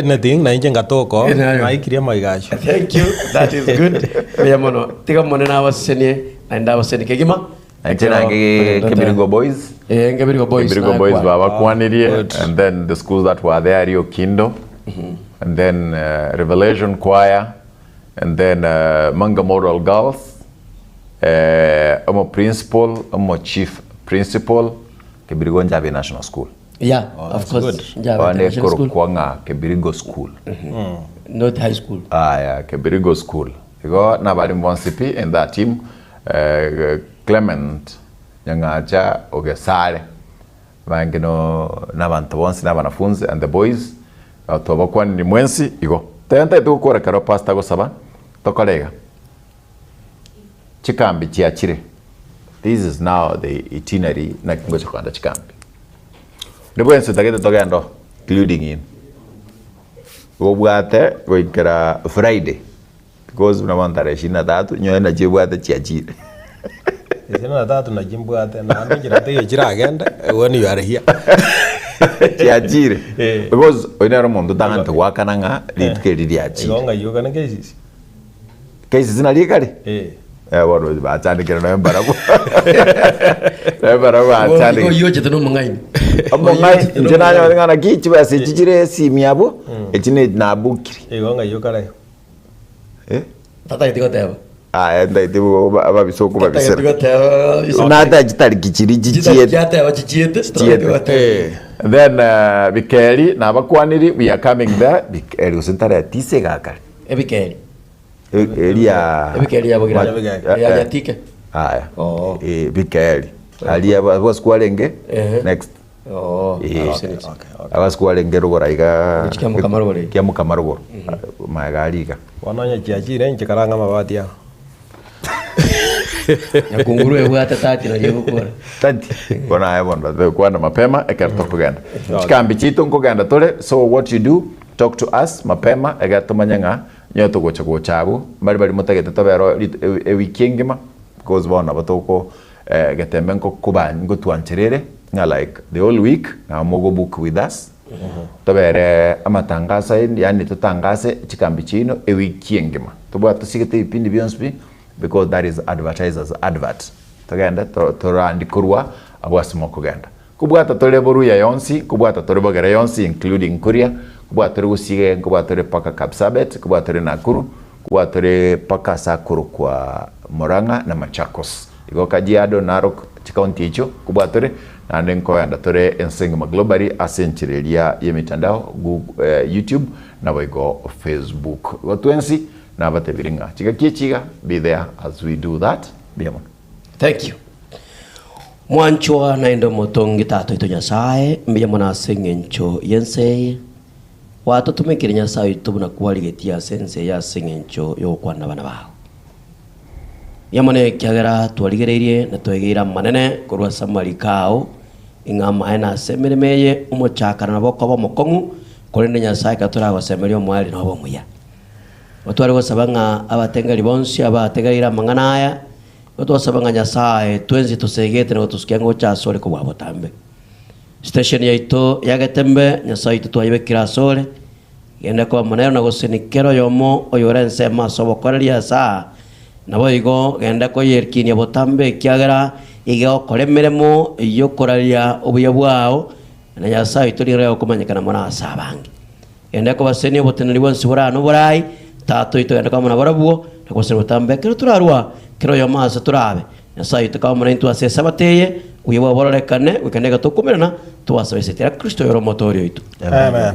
nothing na inje ngatoko na ikiria maigasho. Thank you, that is good. Meyamono tiga monena wasenie anda wasenie kegima Achana Kibirigo Boys. Kibirigo Boys. Kibirigo Boys baba kwanirie, and then the schools that were there Rio Kindo. And then Revelation Choir, and then Manga Moral Girls, I'm a principal, I'm a chief principal, Kibirigo Njabi National School. Yeah, of course. Njabi National School. Kwanga Kibirigo School. Not high school. Yeah, Kibirigo School. You go Nabali Mwansipi in that team, Clement, Nyangacha, Ogesare, Mangino Nabantu Wansi Nabanafunzi, and the boys. Toba kwani ni mwensi igo tenta tu kora karo pasta go saba tokolega chikambi chiachire. This is now the itinerary na kingocha kwanda chikambi ni mwensi tagete togendo including in obwate wikira Friday because una mantare 23 nyoe na jibwate chiachire isina tatu na jimbwate na ningira te yira agenda when you are here chiachire because oinero mondo tangante wakananga litkeri liachi ngonga yoga na cases zina likali waro baatandikira na mbarabu atandikira yoje teno mungaini amongai njana ngana kichi basi chichire simiabo echine na bukiri ngonga yoga la tata itikoteba enda itibu ababisoko babisera nada jitari kichiri chichiete then Bikeri na bakwaniri we are coming there. Bikeri usintare tise gakari Bikeri Bikeri ya bogira ya tike haya Bikeri alia baskwalenge next okay abaskwalenge rugora iga kia mukamarugoro magaliga wananya chiachire nje karanga mabati ya yakunguru ewe hata tati na liyo kukura tati kona haya bonda kuanda mapema ekerto kugenda chikambi chito nkugenda tole. So what you do, talk to us mapema egerto manyanga nyoto gocha gochabu bari mutagete tobero wiki ngima because bona batoko getembe nko kubani ngo tuancherere nga like the whole week na mogo book with us tobere amatangasa yani tutangase chikambi chino wiki ngima tobwa tusigete ipindi byonspi because that is advertisers advert togenda torandikurwa abwasimo kugenda kubwata tole boruya yonsi kubwata tole bogera yonsi including Kuria kubwata tole usige kubwata tole paka Kapsabet kubwata tole Nakuru kubwata tole paka Sakuru kwa Murang'a na Machakos igo Kajiado Narok county hicho kubwata tole na ndenko yanda tole ensengema globally asenchirelia yemitandao YouTube na boigo Facebook watuensi na batebiringa chiga be there as we do that. Biamon. Thank you. Mwanchwa naendo motongi tato ito Nyasaye mbiya mona sengencho yense wato tumekire Nyasaye tubuna kuwaligetia sense ya sengencho yo kwana bana bao yamone kyagera twaligererie na twegira manene kurwa samali kao ingama ena semeremeye umuchakana nabo kobo mokongu kolende nyasaye katura gosemerio mwali nabo muya otwari gosabanga abatengeri bonsi abategerira manganaya otwasabanga nyasaye twenzi tusegete no tusikiango chasore ko wabotambe station yaito yagetembe nyasaye tutwayibekira sore yenda ko manero na gosenikero yomo oyorense maso bokoreria sa nabo igo genda ko yerkinia botambe kiagera igo koremeremo yokoraria obuya bwao na nyasaye turire okumanyekana mona asabangi yenda ko baseni boteneri bonsi burano burai tato ito yenda ko mona barabuo nakosero botambe kero turarwa kero yomasa turabe nyasaye tukamona intu asesa bateye uyebo bororekane ukanega tukumerana tuwasabesitira Kristo yoro motorio itu amen.